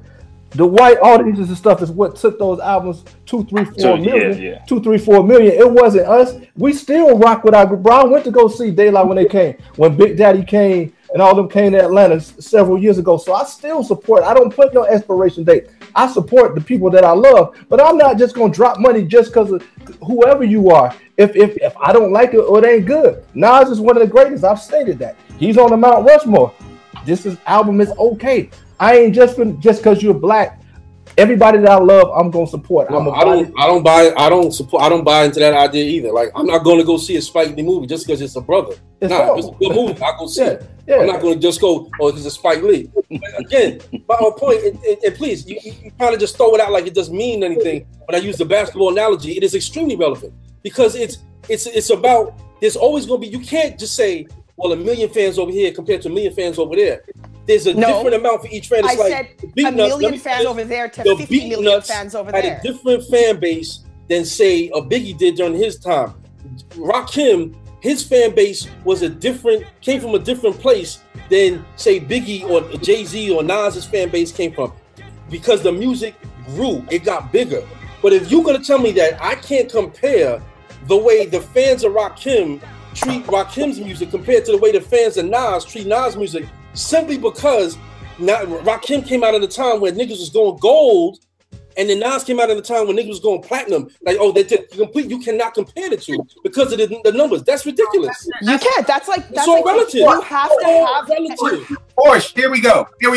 The white audiences and stuff is what took those albums 2, 3, 4 million. 2, 3, 4 million. It wasn't us. We still rock with our group. Bro, I went to go see Daylight when they came. When Big Daddy came and all them came to Atlanta several years ago. So I still support. I don't put no expiration date. I support the people that I love, but I'm not just gonna drop money just because of whoever you are. If I don't like it or it ain't good. Nas is one of the greatest. I've stated that. He's on the Mount Rushmore. This album is okay. I ain't just because you're black. Everybody that I love, I'm gonna support. I don't buy into that idea either. Like, I'm not gonna go see a Spike Lee movie just because it's a brother. If it's a good movie, I'll go see it. Yeah. I'm not gonna just go, oh, it's a Spike Lee. Again, my point, and please, you kind of just throw it out like it doesn't mean anything. When I use the basketball analogy, it is extremely relevant because it's about. There's always gonna be. You can't just say, well, 1 million fans over here compared to 1 million fans over there. There's a different amount for each fan. It's I said a million fans over there to 50 million fans over there. Had a different fan base than, say, a Biggie did during his time. Rakim, his fan base came from a different place than, say, Biggie or Jay-Z or Nas's fan base came from. Because the music grew, it got bigger. But if you're going to tell me that I can't compare the way the fans of Rakim treat Rakim's music compared to the way the fans of Nas treat Nas' music, simply because Rakim came out at a time when niggas was going gold, and then Nas came out at a time when niggas was going platinum. Like, oh, you cannot compare the two because of the numbers. That's ridiculous. You can't. That's all like relative. You have to have relative. Porsche, here we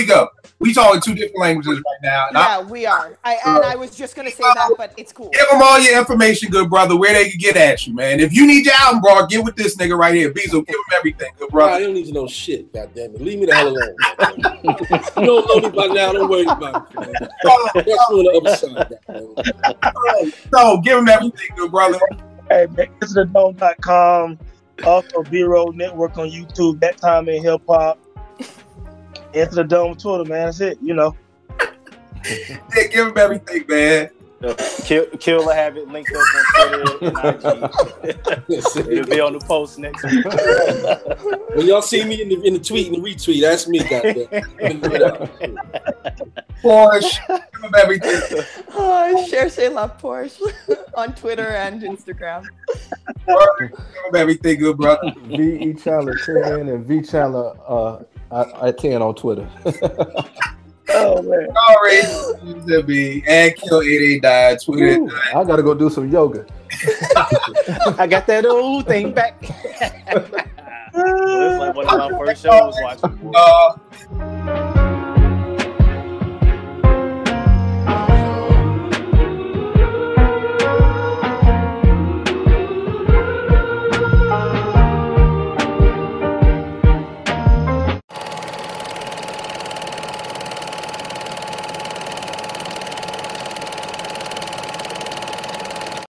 go. We talking 2 different languages right now. Yeah, we are. I was just gonna say that, but it's cool. Give them all your information, good brother, where they can get at you, man. If you need your album, bro, get with this nigga right here. Bezo, give him everything, good brother. I don't need to know shit, goddammit. Leave me the hell alone. You don't know me by now, don't worry about it, man. That's on the other side, man. So, give him everything, good brother. Hey, man, IntoTheDome.com. Also, B-Roll Network on YouTube, That Time in Hip Hop. Into the Dome Twitter, man. That's it, Yeah, give him everything, man. Kill will have it linked up on Twitter and IG. It'll be on the post next week. When y'all see me in the tweet and the retweet, that's me, goddamn. Porsche, give him everything. Cherchez la Porsche on Twitter and Instagram. Give him everything, good brother. VE Chandler 10 and V Chandler I 10 on Twitter. Oh man. Sorry. Be and Kill 889 Twitter. I gotta go do some yoga. I got that old thing back. Well, it's like one of my first shows watching.